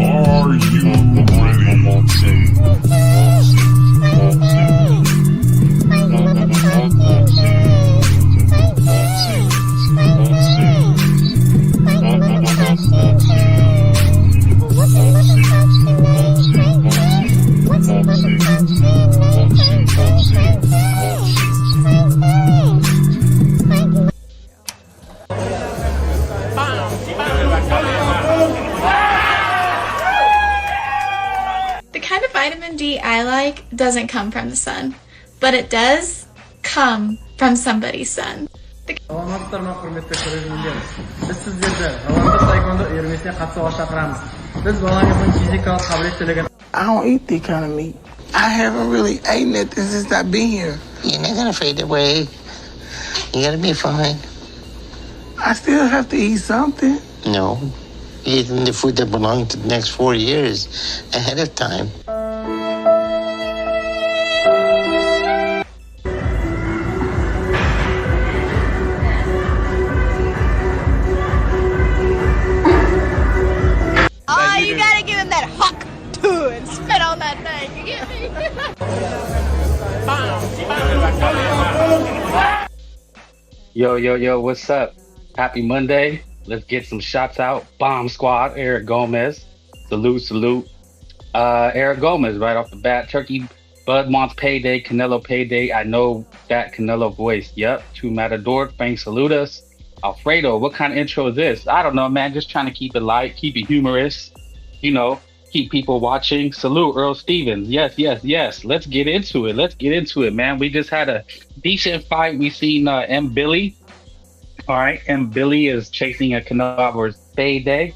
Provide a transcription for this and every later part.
Are you The kind of vitamin D I like doesn't come from the sun, but it does come from somebody's son. Salomatlar hurmatli ko'ruvchilar. Biz sizlarga Ravanda taekwondo yurmishga qattiq chaqiramiz. Biz bolangizning fizikal qobiliyatiga I don't eat that kind of meat. I haven't really eaten it since I've been here. You're not gonna fade away. You're gonna be fine. I still have to eat something. No. You're eating the food that belonged to the next 4 years ahead of time. Oh, you gotta give him that huck too and spit on that thing. You get me? Yo, what's up? Happy Monday. Let's get some shots out. Bomb Squad, Eric Gomez. Salute. Eric Gomez, right off the bat. Turkey, Bud wants payday, Canelo payday. I know that Canelo voice. Yep, True Matador, Frank Saludas. Alfredo, what kind of intro is this? I don't know, man. Just trying to keep it light, keep it humorous, keep people watching. Salute, Earl Stevens. Yes. Let's get into it, man. We just had a decent fight. We seen M. Billy. All right, M. Billy is chasing a Canelo Alvarez payday,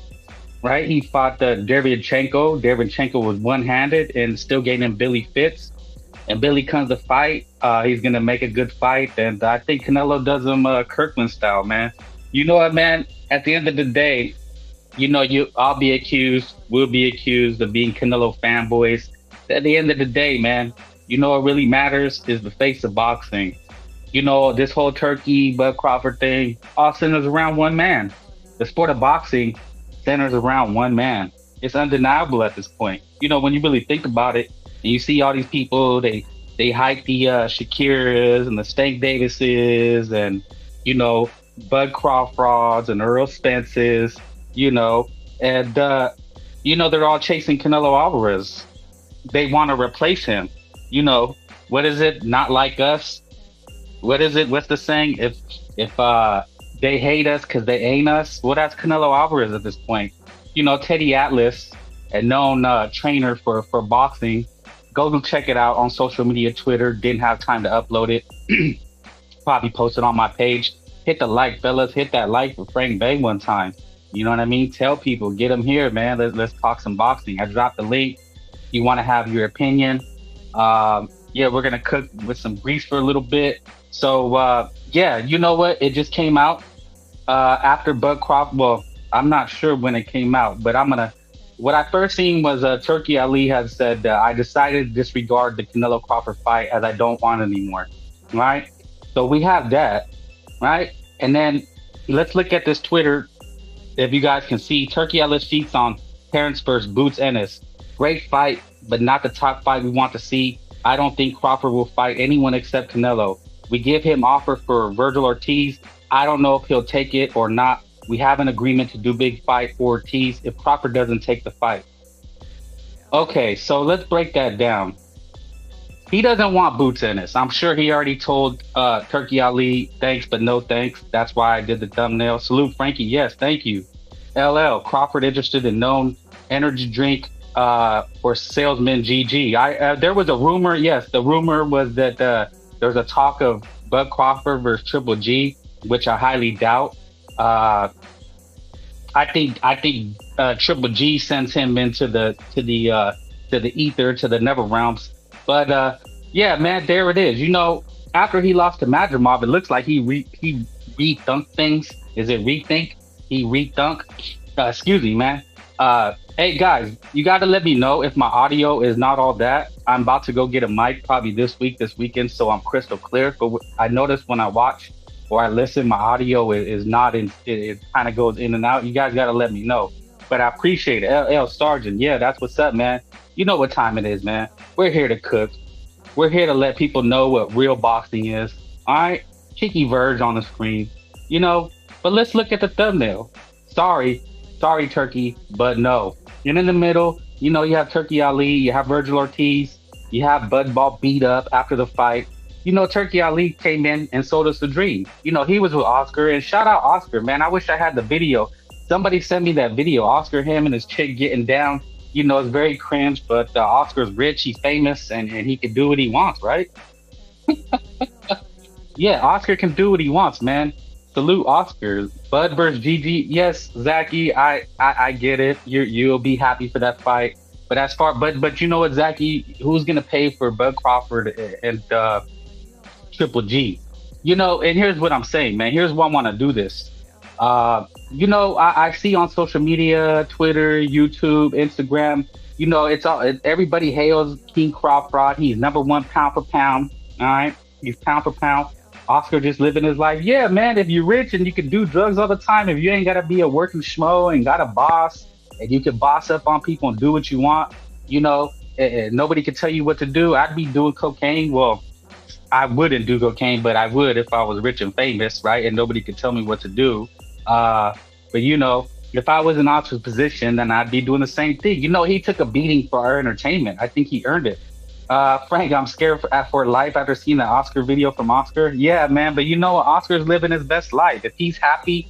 right? He fought Derevyanchenko. Derevyanchenko was one-handed and still getting him Billy fits. And Billy comes to fight. He's going to make a good fight. And I think Canelo does him Kirkland style, man. You know what, man? At the end of the day, we'll be accused of being Canelo fanboys. At the end of the day, man, what really matters is the face of boxing. This whole Turkey, Bud Crawford thing all centers around one man. The sport of boxing centers around one man. It's undeniable at this point. When you really think about it, and you see all these people, they hype the Shakuras and the Stank Davises and, Bud Crawfords and Earl Spences, and, they're all chasing Canelo Alvarez. They want to replace him. What is it? Not like us. What is it? What's the saying? If they hate us because they ain't us, well, that's Canelo Alvarez at this point. Teddy Atlas, a known trainer for boxing, go and check it out on social media, Twitter. Didn't have time to upload it. Probably posted on my page. Hit the like, fellas. Hit that like for Frank Bay one time. You know what I mean? Tell people, get them here, man. Let's talk some boxing. I dropped the link. You want to have your opinion? We're gonna cook with some grease for a little bit. So you know what? It just came out after Bud Crawford. Well, I'm not sure when it came out, but what I first seen was Turki Ali had said, I decided to disregard the Canelo Crawford fight as I don't want it anymore. Right? So we have that, right? And then let's look at this Twitter. If you guys can see, Turki Ali cheats on Terrence vs. Bouts-Ennis. Great fight, but not the top fight we want to see. I don't think Crawford will fight anyone except Canelo. We give him offer for Virgil Ortiz. I don't know if he'll take it or not. We have an agreement to do big fight for Ortiz if Crawford doesn't take the fight. Okay, so let's break that down. He doesn't want Bouts-Ennis. I'm sure he already told Turki Ali, thanks, but no thanks. That's why I did the thumbnail. Salute, Frankie. Yes, thank you. LL, Crawford interested in known energy drink for salesman GG. There was a rumor. Yes, the rumor was that there's a talk of Bud Crawford versus Triple G, which I highly doubt. I think Triple G sends him into the ether, to the nether realms. But man, there it is. After he lost to Madrimov, it looks like he rethunked things. Is it rethink? He rethunk. Excuse me, man. Hey guys, you got to let me know if my audio is not all that. I'm about to go get a mic probably this weekend, so I'm crystal clear. But I noticed when I watch or I listen, my audio is not in. It kind of goes in and out. You guys got to let me know. But I appreciate it. L Sergeant, yeah, that's what's up, man. You know what time it is, man. We're here to cook. We're here to let people know what real boxing is. All right, Cheeky Verge on the screen, you know. But let's look at the thumbnail. Sorry, sorry, Turkey, but no. And in the middle, you know, you have Turkey Ali, you have Virgil Ortiz, you have Bud Ball beat up after the fight. You know, Turkey Ali came in and sold us a dream. You know, he was with Oscar, and shout out Oscar, man. I wish I had the video. Somebody sent me that video. Oscar, him and his chick getting down. You know, it's very cringe, but Oscar's rich, he's famous, and he can do what he wants, right? Yeah, Oscar can do what he wants, man. Salute Oscar. Bud versus Gigi. Yes, Zachy, I get it. You'll be happy for that fight. But as far but you know what, Zachy, who's gonna pay for Bud Crawford and Triple G? You know, and here's what I'm saying, man. Here's why I want to do this. You know, I see on social media, Twitter, YouTube, Instagram, you know, everybody hails King Crawford. He's #1 pound for pound. All right, he's pound for pound. Oscar just living his life. Yeah, man, if you're rich and you can do drugs all the time, if you ain't got to be a working schmo and got a boss and you can boss up on people and do what you want, you know, and nobody can tell you what to do. I'd be doing cocaine. Well, I wouldn't do cocaine, but I would if I was rich and famous, right? And nobody could tell me what to do. But, you know, if I was in Oscar's position, then I'd be doing the same thing. You know, he took a beating for our entertainment. I think he earned it. Frank, I'm scared for life after seeing the Oscar video from Oscar. Yeah, man, but you know, Oscar's living his best life. If he's happy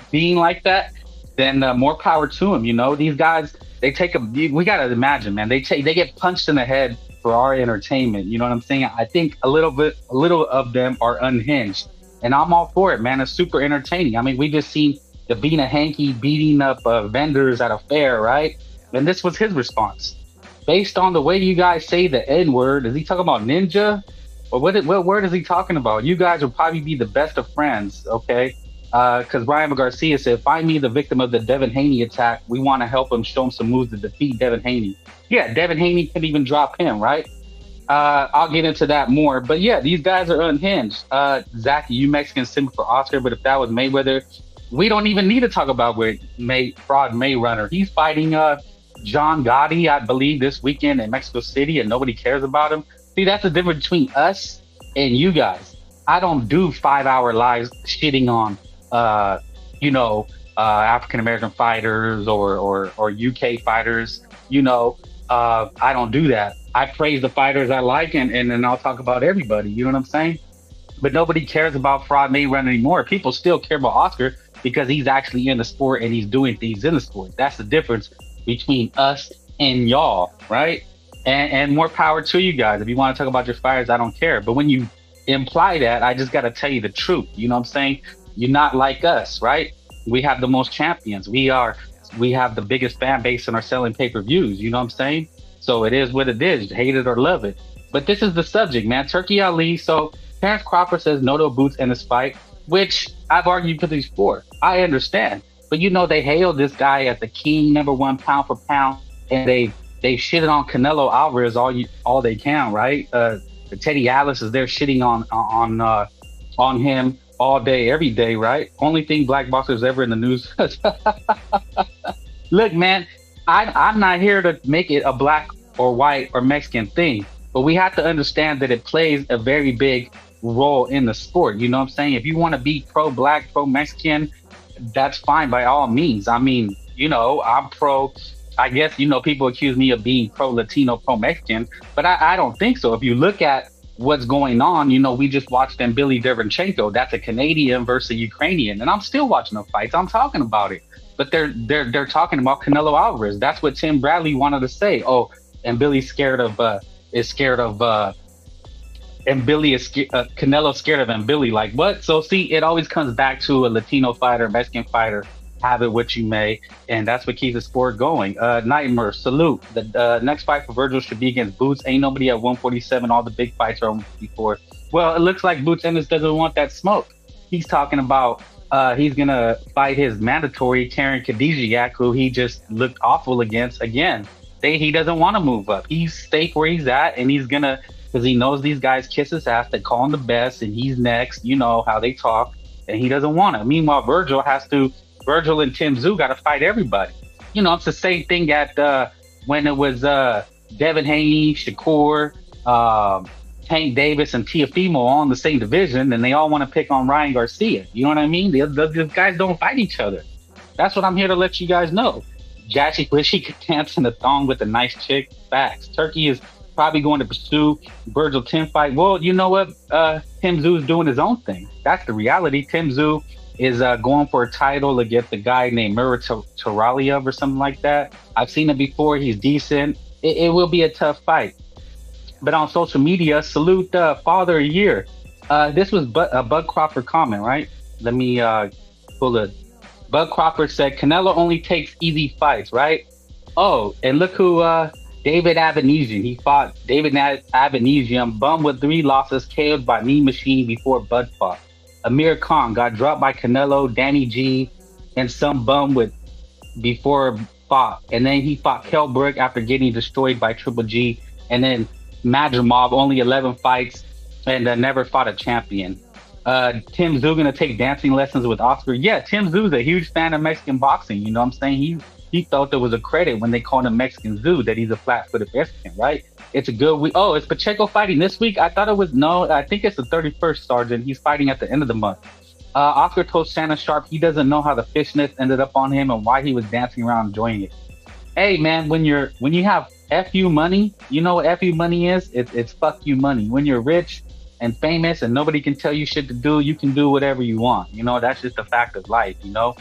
being like that, then more power to him. You know, these guys, we got to imagine, man, they get punched in the head for our entertainment. You know what I'm saying? I think a little of them are unhinged, and I'm all for it, man. It's super entertaining. I mean, we just seen the Bina Hanky beating up vendors at a fair, right? And this was his response. Based on the way you guys say the N-word, is he talking about ninja? Or what word is he talking about? You guys will probably be the best of friends, okay? Because Ryan Garcia said, find me the victim of the Devin Haney attack. We want to help him, show him some moves to defeat Devin Haney. Yeah, Devin Haney can even drop him, right? I'll get into that more. But yeah, these guys are unhinged. Zachy, you Mexican simp for Oscar, but if that was Mayweather, we don't even need to talk about where Fraud Mayweather. He's fighting John Gotti, I believe, this weekend in Mexico City, and nobody cares about him. See, that's the difference between us and you guys. I don't do 5-hour lives shitting on, African American fighters or UK fighters. You know, I don't do that. I praise the fighters I like, and then I'll talk about everybody. You know what I'm saying? But nobody cares about Fraud Mayweather anymore. People still care about Oscar because he's actually in the sport and he's doing things in the sport. That's the difference between us and y'all, right? And more power to you guys. If you want to talk about your fires, I don't care. But when you imply that, I just got to tell you the truth. You know what I'm saying? You're not like us, right? We have the most champions. We have the biggest fan base and are selling pay-per-views. You know what I'm saying? So it is what it is. Hate it or love it. But this is the subject, man. Turkey Ali. So Terrence Crawford says no to boots in this fight, which I've argued for these before. I understand. But you know, they hailed this guy as the king, #1 pound for pound, and they shitted on Canelo Alvarez all they can, right? Teddy Atlas is there shitting on him all day, every day, right? Only thing black boxers ever in the news. Look, man, I'm not here to make it a black or white or Mexican thing, but we have to understand that it plays a very big role in the sport. You know what I'm saying? If you want to be pro-black, pro-Mexican, that's fine by all means. I mean, you know, I'm pro. I guess, you know, people accuse me of being pro-Latino, pro-Mexican, but I don't think so. If you look at what's going on, you know, we just watched them Billy Derevchenko. That's a Canadian versus a Ukrainian, and I'm still watching the fights. I'm talking about it, but they're talking about Canelo Alvarez. That's what Tim Bradley wanted to say. Oh, and Billy's Canelo's scared of him. Billy, like, what? So see, it always comes back to a Latino fighter, Mexican fighter, have it what you may, and that's what keeps the sport going. Nightmare, salute. The next fight for Virgil should be against Boots. Ain't nobody at 147. All the big fights are 154. Well, it looks like Boots Ennis doesn't want that smoke. He's talking about he's gonna fight his mandatory Karen Khadijiak, who he just looked awful against again. He doesn't want to move up. He's stay where he's at, and he's gonna, because he knows these guys kiss his ass. They call him the best, and he's next. You know how they talk, and he doesn't want it. Meanwhile, Virgil and Tim Tszyu got to fight everybody. You know, it's the same thing at when it was Devin Haney, Shakur, Tank Davis, and Tiafimo all in the same division, and they all want to pick on Ryan Garcia. You know what I mean? The guys don't fight each other. That's what I'm here to let you guys know. Jaxie wish he could dance in the thong with a nice chick. Facts. Turki is probably going to pursue Virgil Tim fight. Well, you know what? Tim Tszyu is doing his own thing. That's the reality. Tim Tszyu is going for a title against a guy named Muratalia or something like that. I've seen it before. He's decent. It will be a tough fight. But on social media, salute Father a Year. This was a Bud Crawford comment, right? Let me pull it. Bud Crawford said, Canelo only takes easy fights, right? Oh, and look who David Avanesian. He fought David Avanesian, bum with 3 losses, KO'd by Mean Machine before Bud fought. Amir Khan got dropped by Canelo, Danny G, and some bum with before fought. And then he fought Kell Brook after getting destroyed by Triple G. And then Madrimov, only 11 fights and never fought a champion. Tim Tszyu gonna take dancing lessons with Oscar. Yeah, Tim Tszyu's a huge fan of Mexican boxing. You know what I'm saying? He thought there was a credit when they called him Mexican Tszyu, that he's a flat-footed Mexican, right? It's a good week. Oh, is Pacheco fighting this week? I thought it was, no, I think it's the 31st, Sergeant. He's fighting at the end of the month. Oscar told Shannon Sharp he doesn't know how the fishness ended up on him and why he was dancing around enjoying it. Hey, man, when you have FU money, you know what FU money is? It's fuck you money. When you're rich and famous and nobody can tell you shit to do, you can do whatever you want. You know, that's just a fact of life, you know?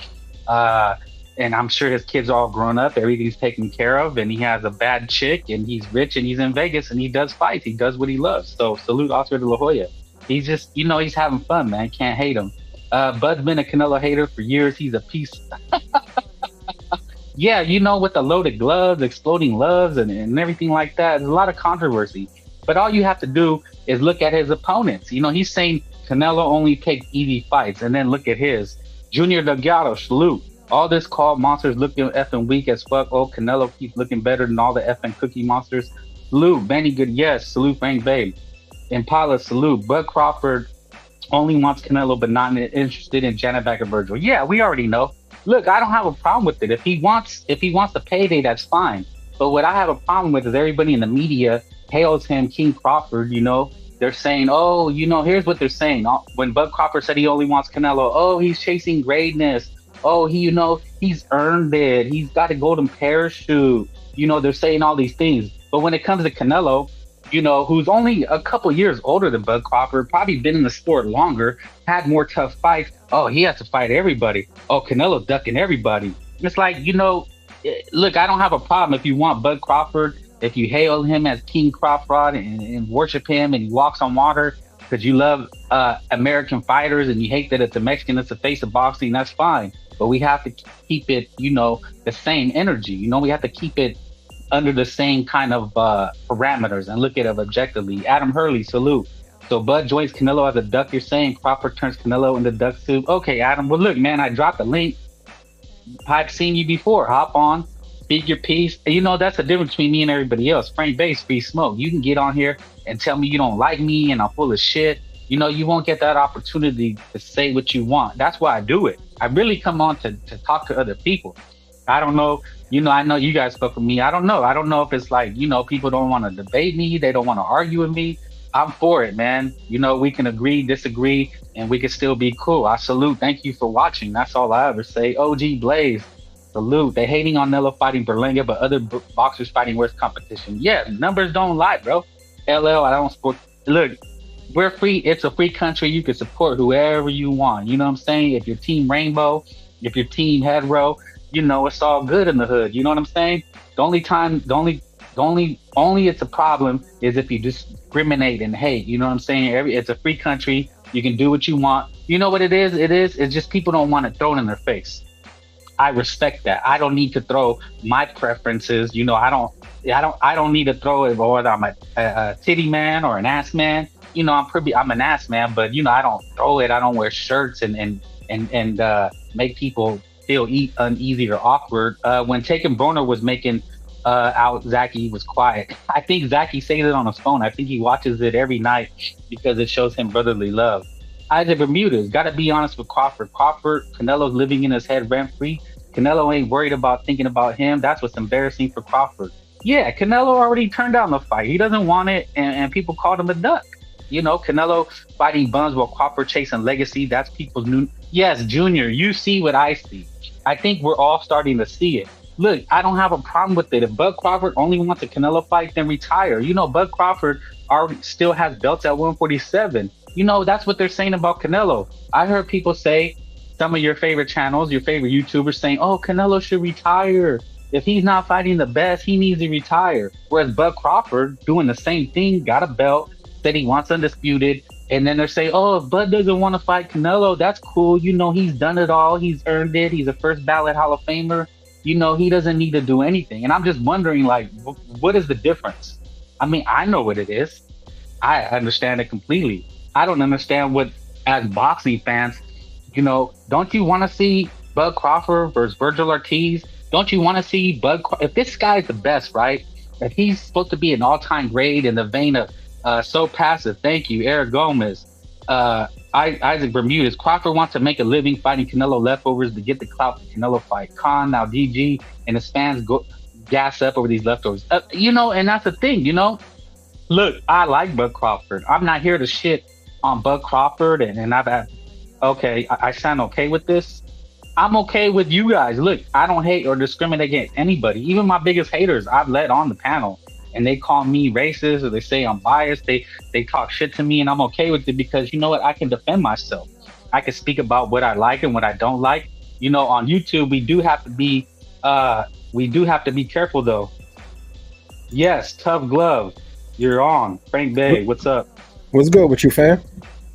And I'm sure his kids are all grown up, everything's taken care of, and he has a bad chick, and he's rich, and he's in Vegas, and he does fights. He does what he loves. So salute Oscar de la Hoya. He's just, you know, he's having fun, man. Can't hate him. Bud's been a Canelo hater for years. He's a piece. Yeah, you know, with the loaded gloves, exploding loves, and everything like that, there's a lot of controversy. But all you have to do is look at his opponents. You know, he's saying Canelo only takes easy fights, and then look at his. Junior Delgado, salute. All this called monsters looking effing weak as fuck. Oh, Canelo keeps looking better than all the effing cookie monsters. Salute. Benny Good, yes. Salute Frank Babe. Impala, salute. Bud Crawford only wants Canelo, but not interested in Janet Baker Virgil. Yeah, we already know. Look, I don't have a problem with it. If he wants the payday, that's fine. But what I have a problem with is everybody in the media hails him King Crawford. You know, they're saying, oh, you know, here's what they're saying. When Bud Crawford said he only wants Canelo, oh, he's chasing greatness. Oh, you know, he's earned it. He's got a golden parachute. You know, they're saying all these things. But when it comes to Canelo, you know, who's only a couple years older than Bud Crawford, probably been in the sport longer, had more tough fights. Oh, he has to fight everybody. Oh, Canelo's ducking everybody. It's like, you know, look, I don't have a problem if you want Bud Crawford, if you hail him as King Crawford and worship him and he walks on water because you love American fighters and you hate that it's a Mexican that's the face of boxing, that's fine. But we have to keep it, you know, the same energy. You know, we have to keep it under the same kind of parameters and look at it objectively. Adam Hurley, salute. So Bud joins Canelo as a duck, you're saying Crawford turns Canelo into duck soup. Okay, Adam. Well, look, man, I dropped the link. I've seen you before. Hop on, speak your piece. You know, that's the difference between me and everybody else. Frank Bass, free smoke. You can get on here and tell me you don't like me and I'm full of shit. You know, you won't get that opportunity to say what you want. That's why I do it. I really come on to talk to other people. I don't know. You know, I know you guys spoke with me. I don't know. I don't know if it's like, you know, people don't want to debate me. They don't want to argue with me. I'm for it, man. You know, we can agree, disagree, and we can still be cool. I salute. Thank you for watching. That's all I ever say. OG Blaze, salute. They hating on Nello fighting Berlanga, but other boxers fighting worse competition. Yeah, numbers don't lie, bro. LL, I don't support. Look, we're free. It's a free country. You can support whoever you want. You know what I'm saying? If you're team Rainbow, if you're team Head Row, you know, it's all good in the hood. You know what I'm saying? The only it's a problem is if you discriminate and hate. You know what I'm saying? It's a free country. You can do what you want. You know what it is? It's just people don't want to throw it in their face. I respect that. I don't need to throw my preferences. You know, I don't need to throw it whether I'm a titty man or an ass man. You know, I'm an ass man, but you know, I don't throw it. I don't wear shirts and make people feel uneasy or awkward. When Taken Broner was making out Zachy was quiet. I think Zachy says it on his phone. I think he watches it every night because it shows him brotherly love. Isaac Bermudez, got to be honest with Crawford. Canelo's living in his head rent free. Canelo ain't worried about thinking about him. That's what's embarrassing for Crawford. Yeah, Canelo already turned down the fight. He doesn't want it, and people called him a duck. You know, Canelo fighting bums while Crawford chasing legacy. That's people's new. Yes, Junior, you see what I see. I think we're all starting to see it. Look, I don't have a problem with it. If Bud Crawford only wants a Canelo fight, then retire. You know, Bud Crawford already still has belts at 147. You know, that's what they're saying about Canelo. I heard people say, some of your favorite channels, your favorite YouTubers saying, oh, Canelo should retire. If he's not fighting the best, he needs to retire. Whereas Bud Crawford doing the same thing, got a belt, said he wants undisputed. And then they're saying, oh, if Bud doesn't want to fight Canelo, that's cool. You know, he's done it all. He's earned it. He's a first ballot Hall of Famer. You know, he doesn't need to do anything. And I'm just wondering, like, what is the difference? I mean, I know what it is. I understand it completely. I don't understand what, as boxing fans, you know, don't you want to see Bud Crawford versus Virgil Ortiz? Don't you want to see if this guy's the best, right? If he's supposed to be an all-time great in the vein of So Passive, thank you, Eric Gomez, Isaac Bermudez. Crawford wants to make a living fighting Canelo leftovers to get the clout for Canelo fight. Khan, now DG, and his fans go gas up over these leftovers. You know, and that's the thing, you know? Look, I like Bud Crawford. I'm not here to shit on Bud Crawford, and I've had, okay, I sound okay with this. I'm okay with you guys. Look, I don't hate or discriminate against anybody. Even my biggest haters, I've let on the panel. And they call me racist or they say I'm biased. They talk shit to me, and I'm okay with it because you know what? I can defend myself. I can speak about what I like and what I don't like. You know, on YouTube, we do have to be careful though. Yes, Tough Glove, you're on. Frank Bay, what's up? What's good with you, fam?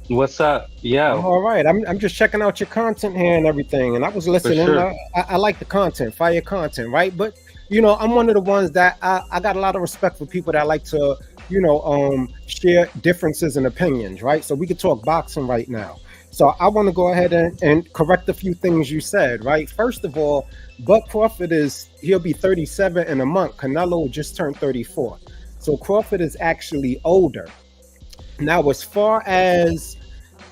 What's up? Yeah. All right. I'm just checking out your content here and everything, and I was listening. Sure. I like the content, fire content, right? But you know, I'm one of the ones that I got a lot of respect for people that like to, you know, share differences in opinions, right? So we could talk boxing right now. So I want to go ahead and correct a few things you said, right? First of all, Bud Crawford he'll be 37 in a month. Canelo just turned 34. So Crawford is actually older. Now, as far as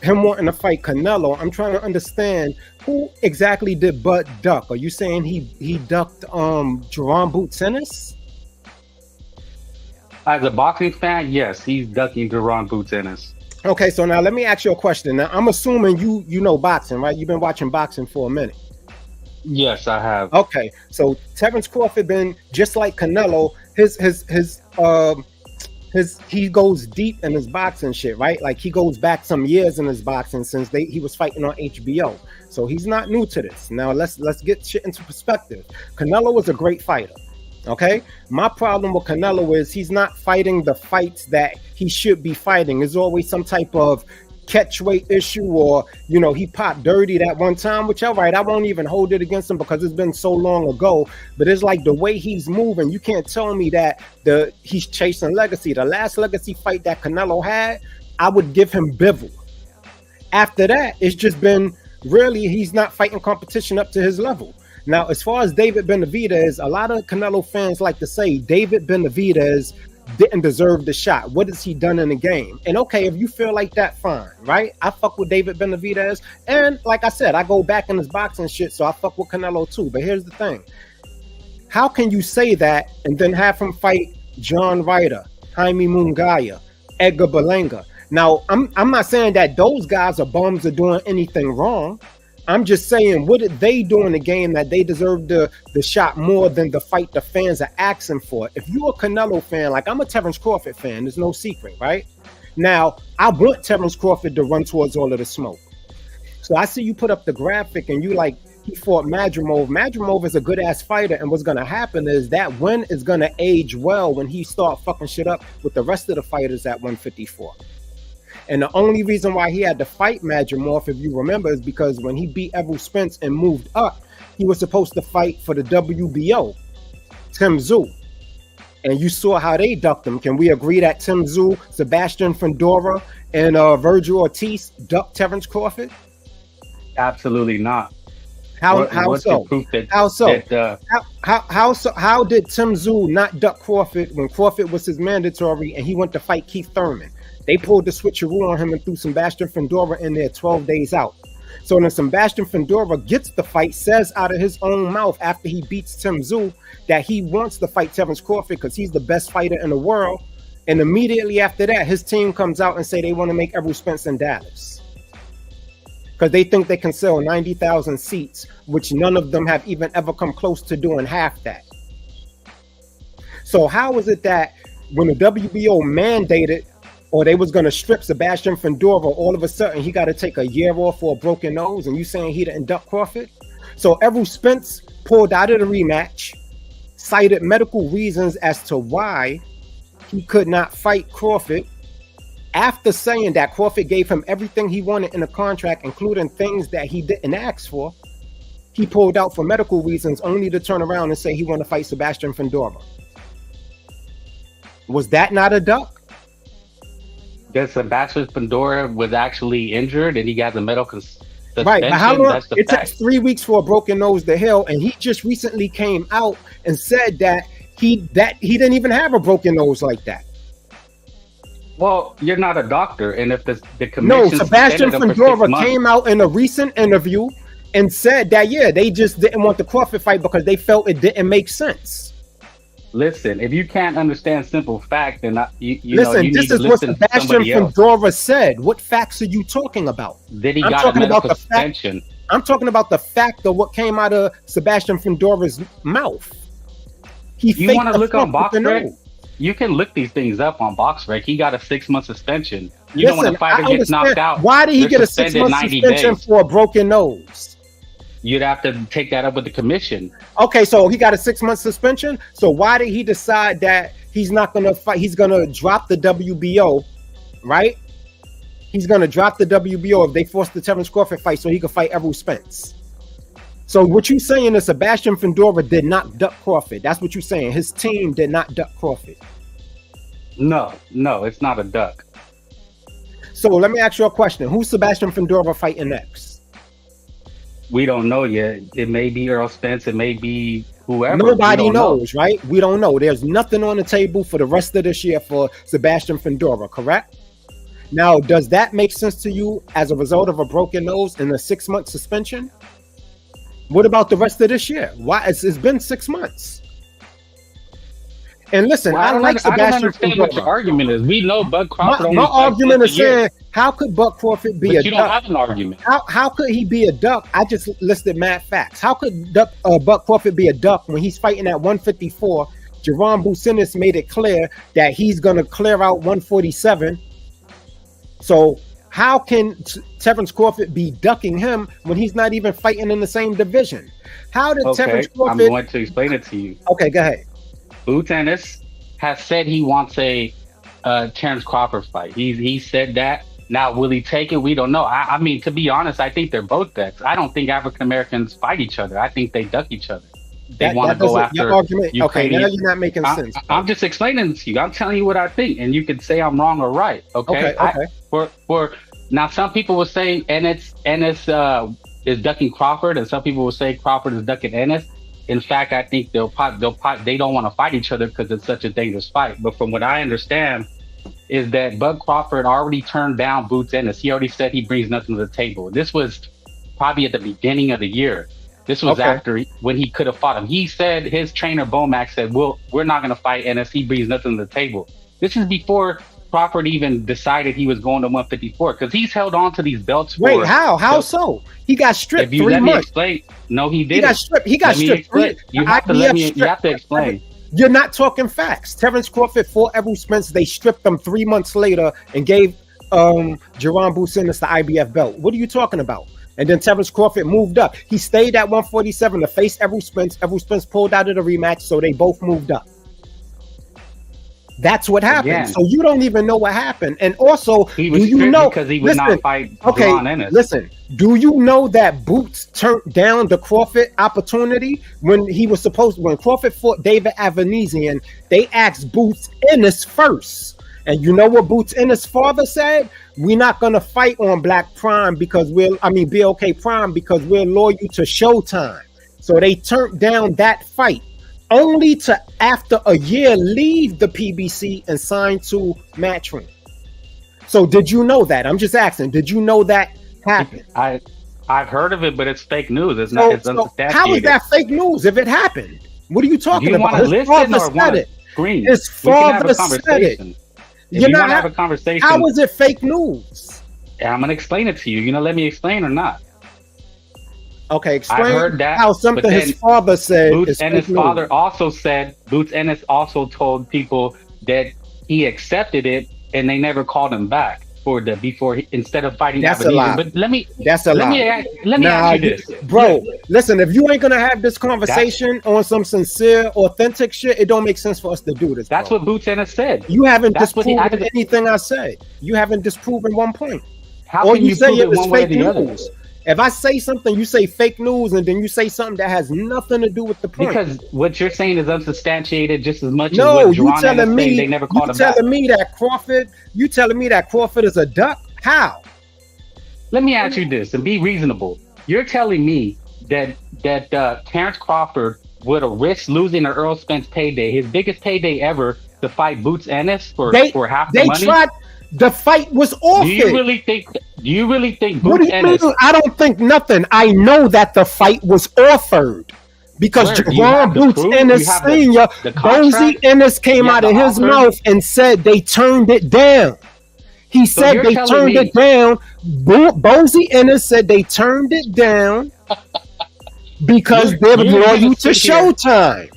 him wanting to fight Canelo, I'm trying to understand who exactly did Bud duck. Are you saying he ducked Jerome Bouts-Ennis? As a boxing fan, yes, he's ducking Jerome Bouts-Ennis. Okay, so now let me ask you a question. Now I'm assuming you know boxing, right? You've been watching boxing for a minute. Yes, I have. Okay, so Terence Crawford been just like Canelo. He goes deep in his boxing shit, right? Like he goes back some years in his boxing since he was fighting on HBO. So he's not new to this. Now let's get shit into perspective. Canelo was a great fighter. Okay, my problem with Canelo is he's not fighting the fights that he should be fighting. There's always some type of catch weight issue, or you know, he popped dirty that one time, which all right, I won't even hold it against him because it's been so long ago. But it's like the way he's moving, you can't tell me that he's chasing legacy. The last legacy fight that Canelo had, I would give him Bivol. After that, it's just been really, he's not fighting competition up to his level. Now, as far as David Benavidez, a lot of Canelo fans like to say David Benavidez didn't deserve the shot. What has he done in the game? And okay, if you feel like that, fine, right? I fuck with David Benavidez. And like I said, I go back in his boxing shit, so I fuck with Canelo too. But here's the thing. How can you say that and then have him fight John Ryder, Jaime Munguia, Edgar Berlanga? Now, I'm not saying that those guys are bums or doing anything wrong. I'm just saying, what did they do in the game that they deserve the shot more than the fight the fans are asking for? If you're a Canelo fan, like I'm a Terence Crawford fan, there's no secret, right? Now, I want Terence Crawford to run towards all of the smoke. So I see you put up the graphic and you like, he fought Madrimov. Madrimov is a good-ass fighter, and what's going to happen is that win is going to age well when he start fucking shit up with the rest of the fighters at 154. And the only reason why he had to fight Madrimov, if you remember, is because when he beat Errol Spence and moved up, he was supposed to fight for the WBO, Tim Tszyu. And you saw how they ducked him. Can we agree that Tim Tszyu, Sebastian Fundora, and Virgil Ortiz ducked Terence Crawford? Absolutely not. How so? How did Tim Tszyu not duck Crawford when Crawford was his mandatory and he went to fight Keith Thurman? They pulled the switcheroo on him and threw Sebastian Fundora in there 12 days out. So then Sebastian Fundora gets the fight, says out of his own mouth after he beats Tim Tszyu that he wants to fight Terence Crawford because he's the best fighter in the world. And immediately after that, his team comes out and say they want to make Errol Spence in Dallas because they think they can sell 90,000 seats, which none of them have even ever come close to doing half that. So how is it that when the WBO mandated or they was going to strip Sebastian Fundora, all of a sudden he got to take a year off for a broken nose, and you saying he didn't duck Crawford? So Errol Spence pulled out of the rematch, cited medical reasons as to why he could not fight Crawford, after saying that Crawford gave him everything he wanted in the contract, including things that he didn't ask for. He pulled out for medical reasons, only to turn around and say he wanted to fight Sebastian Fundora. Was that not a duck? That Sebastian Fundora was actually injured and he got the medical suspension. Right, but how long? It fact. takes 3 weeks for a broken nose to heal, and he just recently came out and said that he didn't even have a broken nose like that. Well, you're not a doctor, and if the commission No, Sebastian suspended him for 6 Fundora months- came out in a recent interview and said that they just didn't want the Crawford fight because they felt it didn't make sense. Listen, if you can't understand simple fact, then you Listen, need this to is what listen to Sebastian somebody else. Fundora said. What facts are you talking about? Then he I'm got a talking about medical the fact- suspension. I'm talking about the fact of what came out of Sebastian Fundora's mouth. You want to look on BoxRec? nose. You can look these things up on BoxRec. He got a 6-month suspension. You know when a Listen, fighter I gets knocked understand. out, Why did he they're get a suspended 6-month 90 suspension days. for a broken nose? You'd have to take that up with the commission. Okay, so he got a 6-month suspension. So why did he decide that he's not going to fight? He's going to drop the WBO, right? He's going to drop the WBO if they force the Terence Crawford fight so he can fight Errol Spence. So what you saying is Sebastian Fundora did not duck Crawford. That's what you're saying. His team did not duck Crawford. No, it's not a duck. So let me ask you a question. Who's Sebastian Fundora fighting next? We don't know yet. It may be Earl Spence. It may be whoever. Nobody We don't know. knows, right? We don't know. There's nothing on the table for the rest of this year for Sebastian Fundora, correct? Now, does that make sense to you as a result of a broken nose and a 6-month suspension? What about the rest of this year? Why? It's been 6 months. And listen, Well, I like I don't Sebastian understand what your Fundora. argument is. We know Bud Crawford. My only fights argument once is a year, saying, how could Buck Crawford be but a you don't duck? have an argument. How could he be a duck? I just listed mad facts. How could Buck Crawford be a duck when he's fighting at 154? Jerome Bucinis made it clear that he's going to clear out 147. So how can Terence Crawford be ducking him when he's not even fighting in the same division? How did Okay, Terence I'm Crawford? going to explain it to you. Okay, go ahead. Crawford-Ennis has said he wants a Terence Crawford fight. He said that. Now, will he take it? We don't know. I mean, to be honest, I think they're both ducks. I don't think African Americans fight each other. I think they duck each other. They want to go after your argument. Okay, Ukrainian. now you're not making sense. I'm just explaining it to you. I'm telling you what I think, and you can say I'm wrong or right. Okay. Okay. For now, some people will say Ennis is ducking Crawford, and some people will say Crawford is ducking Ennis. In fact, I think they don't want to fight each other because it's such a dangerous fight. But from what I understand, is that Bud Crawford already turned down Bouts-Ennis. He already said he brings nothing to the table. This was probably at the beginning of the year. This was after when he could have fought him. He said his trainer Bomac said, we're not going to fight Ennis. He brings nothing to the table. This is before Crawford even decided he was going to 154 because he's held on to these belts. Wait, how so? He got stripped 3 months. No, he didn't. He got stripped. He got stripped. You have to explain. You're not talking facts. Terence Crawford fought Errol Spence. They stripped him 3 months later and gave Jerome Bucinis the IBF belt. What are you talking about? And then Terence Crawford moved up. He stayed at 147 to face Errol Spence. Errol Spence pulled out of the rematch, so they both moved up. That's what happened. Again. So you don't even know what happened. And also, He was do you stripped know because he would not fight Devin Haney. Listen, do you know that Boots turned down the Crawford opportunity when Crawford fought David Avanesian? They asked Bouts-Ennis first. And you know what Bouts-Ennis' father said? We're not gonna fight on Black Prime BOK Prime because we're loyal to Showtime. So they turned down that fight, only to after a year leave the PBC and sign to Matchroom. So did you know that? I'm just asking, did you know that happened? I've heard of it, but it's fake news. It's So, not. It's so unsubstantiated. how is that fake news if it happened? What are you Do talking you about? want to His listen father or said want to it. scream? His We can have father a said it. conversation. If You're you want not. to have a conversation, How is it fake news? I'm gonna explain it to you. You know, let me explain or not. Okay, I explain heard that, how but something then his father said Boots is and fake his father news. also said. Boots Ennis also told people that he accepted it, and they never called him back for the instead of fighting That's a Avenir. lie. But let me That's a lie. ask you this, Bro, listen, if you ain't gonna have this conversation on some sincere, authentic shit, it don't make sense for us to do this. That's bro. what Boots Ennis said. You haven't That's what disproven anything I said. You haven't disproven one point. How All can you you say prove it it was one way or fake the other? news. If I say something, you say fake news, and then you say something that has nothing to do with the point. Because what you're saying is unsubstantiated just as much No, as what you Jerron Ennis telling saying me they never called you him back. telling me that Crawford. You telling me that Crawford is a duck? How? Let me ask you this and be reasonable. You're telling me that Terrence Crawford would have risked losing to Earl Spence payday, his biggest payday ever, to fight Boots Ennis for half the They money? tried. The fight was offered. Do you really think What do Boots you Ennis? mean? I don't think nothing. I know that the fight was offered because Where? Do you Jerron have the Boots proof? Ennis You have Sr., the Bozy contract? Ennis came You have out of the his offer? mouth and said they turned it down. He So said you're they telling turned me- it down. Bozy Ennis said they turned it down because they're You're loyal gonna to sit here- Showtime.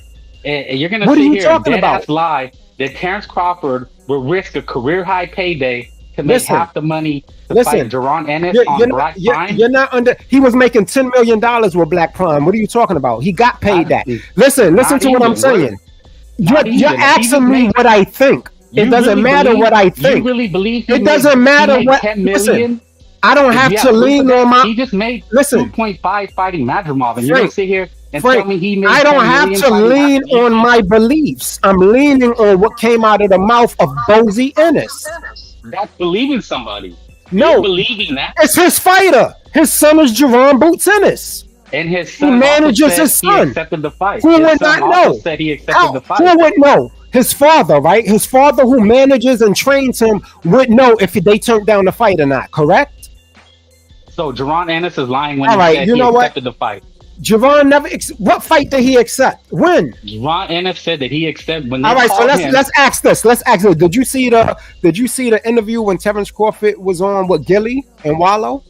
And you're gonna What are sit you here talking and about? dead-ass lie that Terrence Crawford will risk a career high payday to make Listen. half the money to Listen. fight Jerron Ennis You're on Black Prime? you're not under. He was making $10 million with Black Prime. What are you talking about? He got paid that. Listen not to what I'm even. saying. Not You're even. If he asking me made- what I think. It You doesn't really matter believe- what I think. You really believe It doesn't matter what. 10 Listen, million? I don't If have you to proof of lean that, on my. He just made Listen. 2.5 fighting Madrimov, and you're gonna Frank, sit here and Frank, tell me he made I don't 10 have million to fighting lean Madrimov? on my beliefs. I'm leaning on what came out of the mouth of Bozy Ennis. That's believing somebody. No, You're believing that. it's his fighter. His son is Jerron Boots Ennis. And his son manages also said his he son. accepted the fight. Who His would son not also know? said he accepted the fight. Who would know? His father, right? His father, who manages and trains him, would know if they turned down the fight or not. Correct? So Jerron Ennis is lying when All he right, said you he know what? accepted the fight. Jerron never. What fight did he accept? When? Jerron Ennis said that he accepted when they All right, so called let's him. let's ask this. Let's ask this. Did you see the interview when Terrence Crawford was on with Gilly and Wallow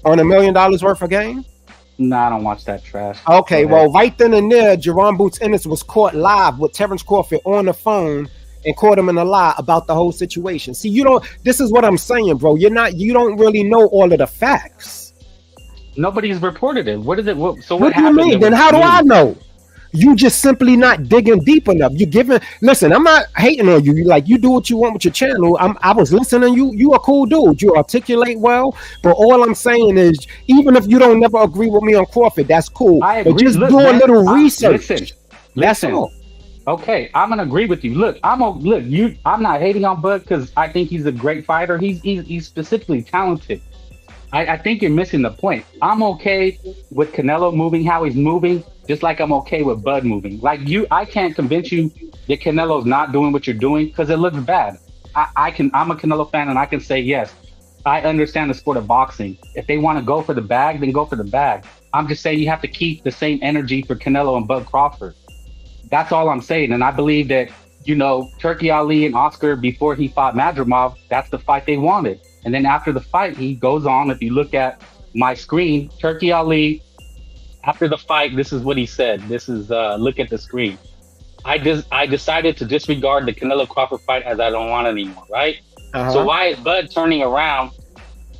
on $1 million worth of game? Nah, I don't watch that trash. Okay, Go well, ahead. right then and there, Jerron Boots Ennis was caught live with Terrence Crawford on the phone and caught him in a lie about the whole situation. See, this is what I'm saying, bro. You don't really know all of the facts. Nobody's reported it. What is it? What What do you happened? mean? It Then was how do I news. know? You just simply not digging deep enough. Listen, I'm not hating on you. You do what you want with your channel. I was listening. You a cool dude. You articulate well. But all I'm saying is, even if you don't never agree with me on Crawford, that's cool. I But agree. just Look, do a man, little research. That's Listen. all. Okay, I'm gonna agree with you. Look, I'm not hating on Bud because I think he's a great fighter. He's specifically talented. I think you're missing the point. I'm okay with Canelo moving how he's moving, just like I'm okay with Bud moving. I can't convince you that Canelo's not doing what you're doing because it looks bad. I'm a Canelo fan and I can say yes. I understand the sport of boxing. If they want to go for the bag, then go for the bag. I'm just saying you have to keep the same energy for Canelo and Bud Crawford. That's all I'm saying. And I believe that, Turki Ali and Oscar, before he fought Madrimov, that's the fight they wanted. And then after the fight, he goes on. If you look at my screen, Turki Ali, after the fight, this is what he said. This is, look at the screen. I decided to disregard the Canelo Crawford fight as I don't want it anymore, right? Uh-huh. So why is Bud turning around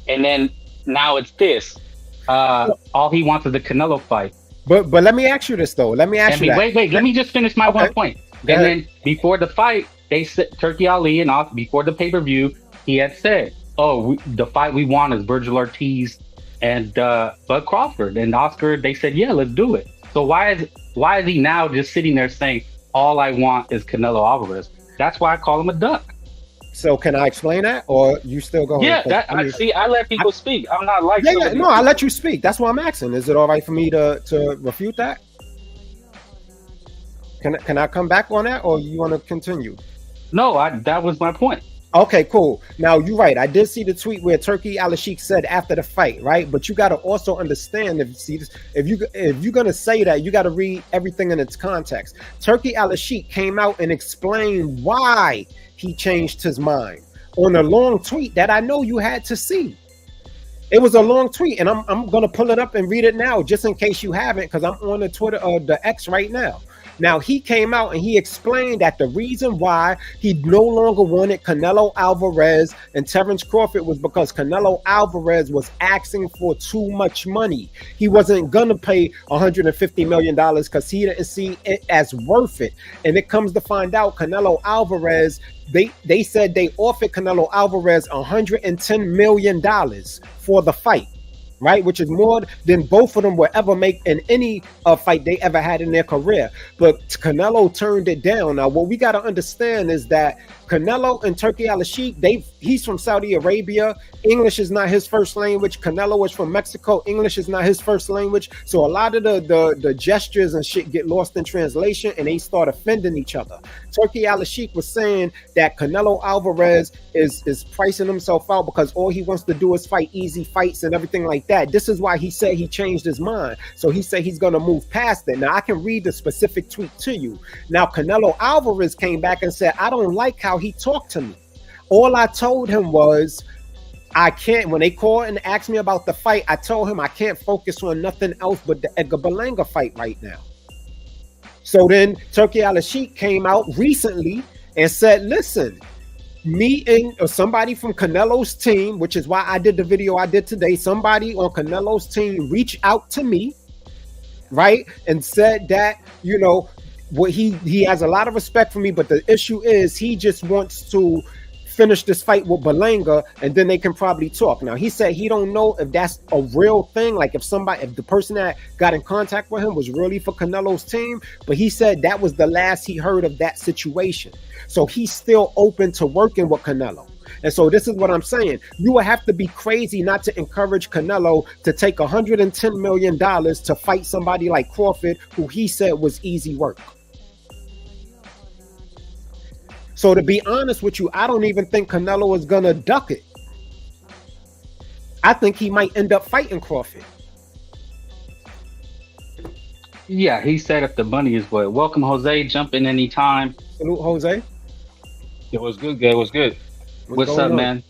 and then now it's this? All he wants is the Canelo fight. But let me ask you this though. Let me ask you that. Wait. Let me just finish my one point. And then before the fight, they said Turki Ali and before the pay-per-view, he had said, the fight we want is Virgil Ortiz and Bud Crawford. And Oscar, they said, yeah, let's do it. So why is he now just sitting there saying, all I want is Canelo Alvarez? That's why I call him a duck. So can I explain that, or you still going? Yeah, I let people speak. I'm not like no, I let you speak. That's why I'm asking. Is it all right for me to refute that? Can I come back on that, or you want to continue? No, that was my point. Okay, cool. Now you're right. I did see the tweet where Turki Al-Sheikh said after the fight, right? But you got to also understand if you're gonna say that, you got to read everything in its context. Turki Al-Sheikh came out and explained why he changed his mind on a long tweet that I know you had to see. It was a long tweet, and I'm gonna pull it up and read it now, just in case you haven't, because I'm on the Twitter the X right now. Now, he came out and he explained that the reason why he no longer wanted Canelo Alvarez and Terence Crawford was because Canelo Alvarez was asking for too much money. He wasn't going to pay $150 million because he didn't see it as worth it. And it comes to find out Canelo Alvarez, they said they offered Canelo Alvarez $110 million for the fight. Right, which is more than both of them will ever make in any fight they ever had in their career. But Canelo turned it down. Now, what we got to understand is that Canelo and Turki Al-Sheikh, he's from Saudi Arabia. English is not his first language. Canelo is from Mexico. English is not his first language. So a lot of the gestures and shit get lost in translation, and they start offending each other. Turki Al-Sheikh was saying that Canelo Alvarez is pricing himself out because all he wants to do is fight easy fights and everything like that. This is why he said he changed his mind. So he said he's going to move past it. Now, I can read the specific tweet to you. Now, Canelo Alvarez came back and said, I don't like how he talked to me. All I told him was, I can't, when they called and asked me about the fight, I told him I can't focus on nothing else but the Edgar Berlanga fight right now. So then Turki Al-Sheikh came out recently and said, listen, me and somebody from Canelo's team, which is why I did the video I did today, somebody on Canelo's team reached out to me, right, and said that, you know, what he has a lot of respect for me, but the issue is he just wants to finish this fight with Berlanga and then they can probably talk. Now, he said he don't know if that's a real thing, like if the person that got in contact with him was really for Canelo's team, but he said that was the last he heard of that situation. So he's still open to working with Canelo. And so this is what I'm saying. You would have to be crazy not to encourage Canelo to take $110 million to fight somebody like Crawford, who he said was easy work. So to be honest with you, I don't even think Canelo is going to duck it. I think he might end up fighting Crawford. Yeah, he said if the money is what. Welcome, Jose. Jump in anytime. Salute, Jose. It was good, guy. It was good. What's up, man?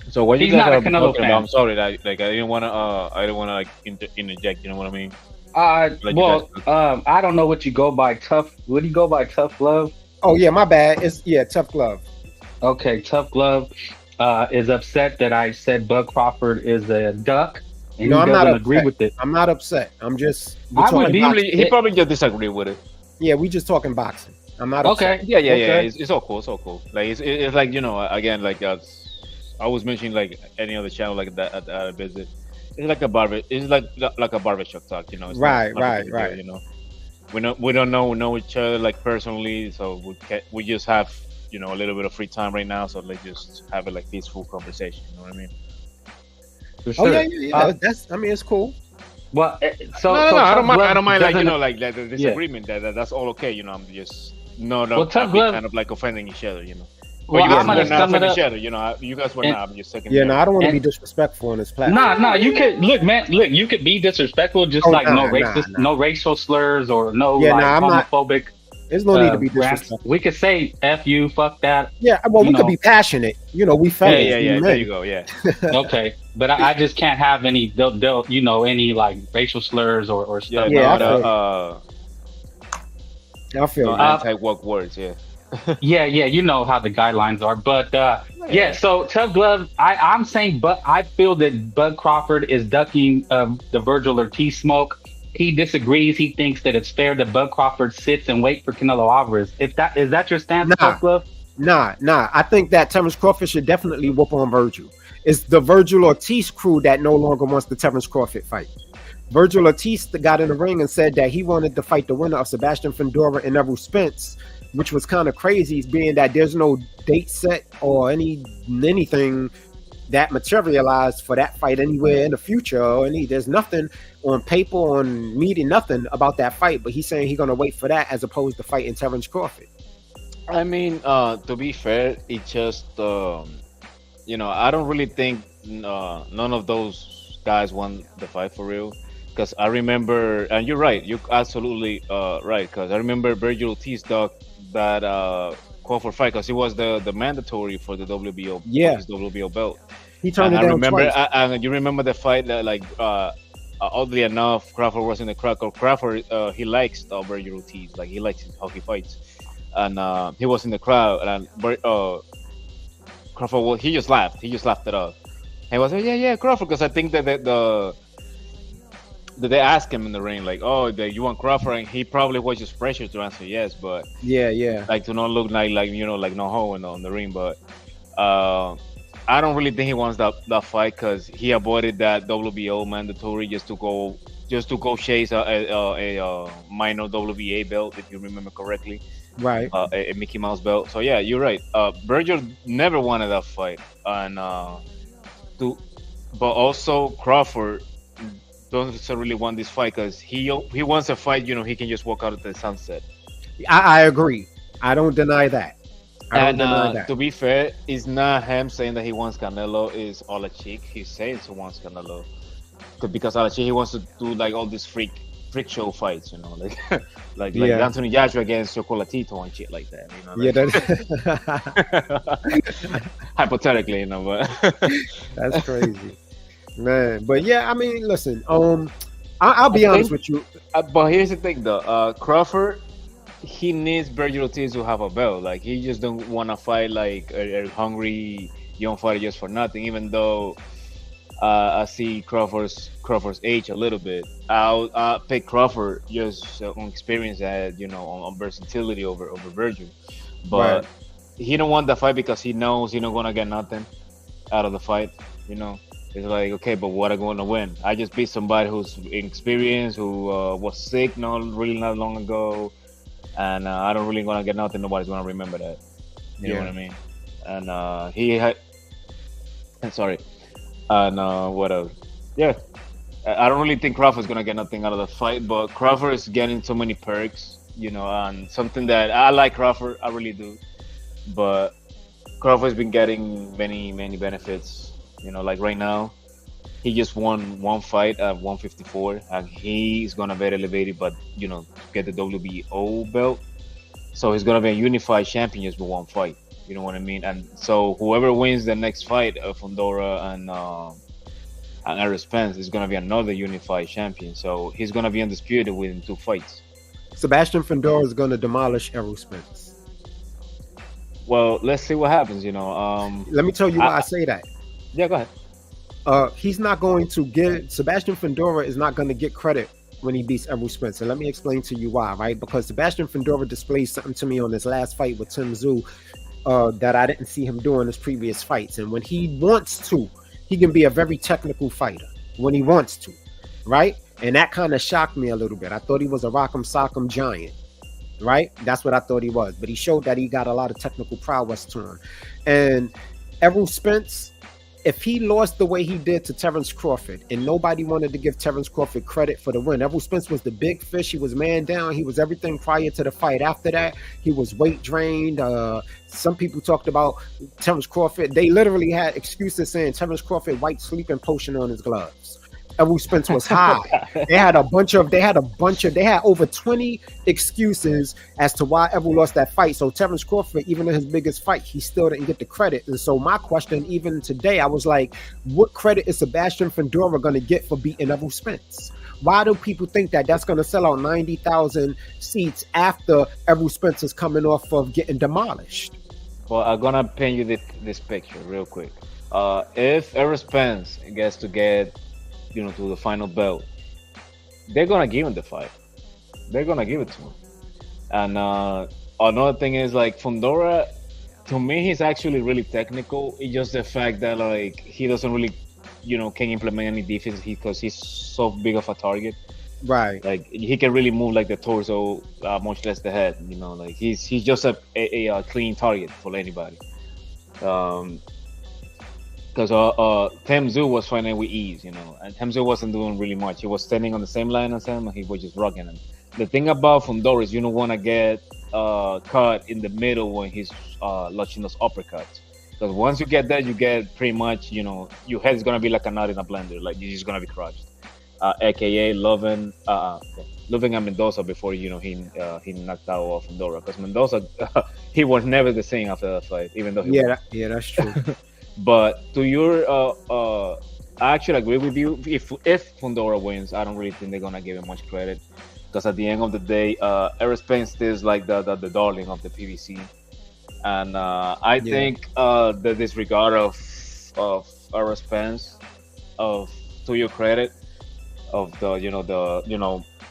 So what He's you guys not a are Canelo talking fan. about, I'm sorry that I didn't want to like interject. You know what I mean? I don't know what you go by. Tough. What do you go by? Tough Love. Oh yeah, my bad. It's Tough Glove. Okay, Tough Glove is upset that I said Bud Crawford is a duck, and No, he I'm doesn't not agree upset. with it. I'm not upset. I'm just. He probably just disagree with it. Yeah, we just talking boxing. I'm not upset. Okay. Yeah. Okay. It's all cool. It's all cool. Like it's like, you know, again, like I was mentioning, like any other channel like that at the visit. It's like a barber. It's like a barbershop talk. You know. It's Right. You know. We don't know each other like personally, so we just have, you know, a little bit of free time right now, so let's just have a like peaceful conversation. You know what I mean? For sure. Oh yeah. That's. I mean, it's cool. Well, so No, I don't mind like, you doesn't- know, like the disagreement. That's all okay. You know, I'm just not Tough Glove- kind of like offending each other. You know. Well, you guys I'm gonna were not sum it offending up. each other. You know, you guys were not. I'm just taking. Yeah, no, I don't want to be And- disrespectful on this platform. Nah, you could look, man. Look, you could be disrespectful, just Oh, like nah, no racist, nah. no racial slurs or no Yeah, like nah, I'm not- homophobic. There's no need to be rants. disrespectful. We could say "f you," "fuck that." Yeah, well, we You could know. be passionate. You know, we fellas. Yeah. we There men. you go. Yeah. Okay, but I just can't have any, you know, any like racial slurs or Yeah. stuff. Yeah, No, I feel no you. anti-woke words. Yeah. Yeah, you know how the guidelines are, but yeah. So Tough Glove, I'm saying, but I feel that Bud Crawford is ducking the Virgil Ortiz smoke. He disagrees. He thinks that it's fair that Bud Crawford sits and wait for Canelo Alvarez. Is that your stance, Nah. Tough Glove? Nah. I think that Terence Crawford should definitely whoop on Virgil. It's the Virgil Ortiz crew that no longer wants the Terence Crawford fight. Virgil Ortiz got in the ring and said that he wanted to fight the winner of Sebastian Fundora and Errol Spence, which was kind of crazy, being that there's no date set or anything that materialized for that fight anywhere in the future, or there's nothing on paper, on media, nothing about that fight. But he's saying he's gonna wait for that as opposed to fighting Terence Crawford. I mean, to be fair, it just I don't really think none of those guys won the fight for real. Because I remember, and you're right, you're absolutely right. Because I remember Virgil Ortiz dog that Crawford fight because he was the mandatory for the WBO, Yeah. for his WBO belt. He turned And it I down remember, twice. and you remember the fight that oddly enough, Crawford was in the crowd. 'Cause Crawford, he likes Virgil Ortiz, like he likes how he fights, and he was in the crowd, and Crawford, well, he just laughed. He just laughed it off. And he was like, yeah, Crawford, because I think that that they asked him in the ring, like, oh, you want Crawford, and he probably was just pressured to answer yes, but Yeah. like to not look like like no hoe on the ring, but I don't really think he wants that fight because he avoided that WBO mandatory just to go chase a minor WBA belt, if you remember correctly, Right. a Mickey Mouse belt. So yeah, you're right. Virgil never wanted that fight, and but also Crawford doesn't really want this fight because he wants a fight. He can just walk out at the sunset. I agree. I don't deny that. I don't And deny that. to be fair, it's not him saying that he wants Canelo. It's Olachik. He's saying he wants Canelo because Olachik, he wants to do like all these freak show fights, like like Yeah. Anthony Joshua against Chocolatito and shit like that. Yeah, Hypothetically, but that's crazy, man. But yeah, I mean, listen. I'll be honest with you. But here's the thing, though. Crawford, he needs Virgil Ortiz to have a belt. Like he just don't want to fight like a hungry young fighter just for nothing. Even though I see Crawford's age a little bit, I'll pick Crawford just on experience and on versatility over Virgil. But Right. he don't want the fight because he knows he's not gonna get nothing out of the fight. It's like, okay, but what am I going to win? I just beat somebody who's inexperienced, who was sick not long ago, and I don't really want to get nothing. Nobody's going to remember that. You know Yeah. what I mean? And he had, sorry, and what else? Yeah, I don't really think Crawford's going to get nothing out of the fight, but Crawford is getting so many perks, and something that I like Crawford, I really do, but Crawford's been getting many benefits. Like right now, he just won one fight at 154, and he's gonna be elevated, but get the WBO belt. So he's gonna be a unified champion just with one fight. You know what I mean? And so whoever wins the next fight, Fundora and Spence, is gonna be another unified champion. So he's gonna be undisputed within 2 fights. Sebastian Fundora is going to demolish Errol Spence. Well, let's see what happens. Let me tell you why I say that. Yeah, go ahead. He's not going to get Sebastian Fundora is not going to get credit when he beats Errol Spence. And let me explain to you why, right? Because Sebastian Fundora displayed something to me on his last fight with Tim Tszyu that I didn't see him do in his previous fights. And when he wants to, he can be a very technical fighter when he wants to, right? And that kind of shocked me a little bit. I thought he was a rock'em sock'em giant, right? That's what I thought he was. But he showed that he got a lot of technical prowess to him. And Errol Spence, if he lost the way he did to Terence Crawford, and nobody wanted to give Terence Crawford credit for the win. Errol Spence was the big fish. He was man down. He was everything prior to the fight. After that, he was weight drained. Some people talked about Terence Crawford. They literally had excuses saying Terence Crawford wiped sleeping potion on his gloves. Errol Spence was high. They had over 20 excuses as to why Errol lost that fight. So Terence Crawford, even in his biggest fight, he still didn't get the credit. And so my question, even today, I was like, what credit is Sebastian Fundora going to get for beating Errol Spence? Why do people think that that's going to sell out 90,000 seats after Errol Spence is coming off of getting demolished? Well, I'm gonna paint you this picture real quick. If Errol Spence gets to get to the final belt, they're gonna give him the fight. They're gonna give it to him. And another thing is, like, Fundora, to me, he's actually really technical. It's just the fact that, like, he doesn't really, can implement any defense because he's so big of a target. Right. Like, he can really move like the torso, much less the head. Like he's just a clean target for anybody. Because Tim Tszyu was fighting with ease, and Tim Tszyu wasn't doing really much. He was standing on the same line as him, and he was just rocking him. The thing about Fundora is you don't want to get cut in the middle when he's launching those uppercuts. Because once you get there, you get pretty much, your head's gonna be like a nut in a blender, like you're just gonna be crushed. AKA Loving and Mendoza before he knocked out Fundora, because Mendoza he was never the same after that fight, even though he won. That's true. But to your I actually agree with you. If Fundora wins, I don't really think they're gonna give him much credit, because at the end of the day, Errol Spence is like the darling of the PBC, and I think the disregard of Errol Spence, to your credit, of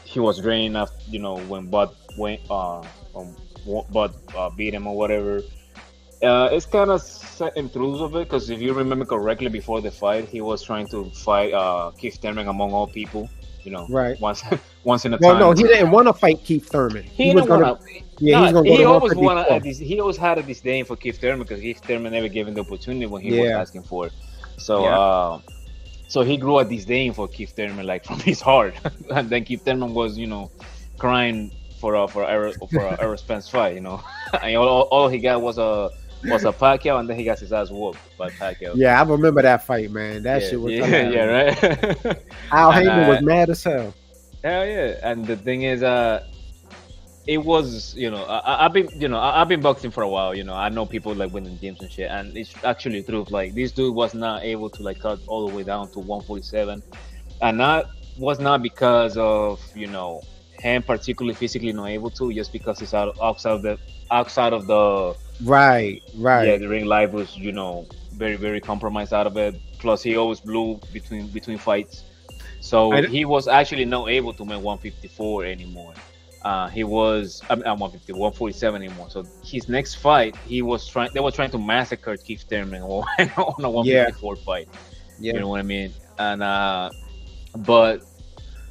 he was drained after when Bud beat him or whatever. It's kind of intrusive, because if you remember correctly, before the fight, he was trying to fight Keith Thurman among all people. Right. Once in a Well, time. no, he didn't want to fight Keith Thurman. He was gonna. Yeah, he's gonna go he to always 154. he always had a disdain for Keith Thurman, because Keith Thurman never gave him the opportunity when he was asking for it. So so he grew a disdain for Keith Thurman, like, from his heart. And then Keith Thurman was crying for a Spence fight, and all he got was a Pacquiao, and then he got his ass whooped by Pacquiao. Yeah, I remember that fight, man. That shit was right. Al Heyman was mad as hell. Hell yeah. And the thing is, it was, I've been boxing for a while. I know people like winning gyms and shit, and it's actually true. Like, this dude was not able to like cut all the way down to 147, and that was not because of him particularly physically not able to, just because it's outside of the right. Yeah, the ring life was very, very compromised out of it. Plus, he always blew between fights, so he was actually not able to make 154 anymore. He was 147 anymore. So his next fight, they were trying to massacre Keith Thurman on a 154 fight. Yeah. You know what I mean? And but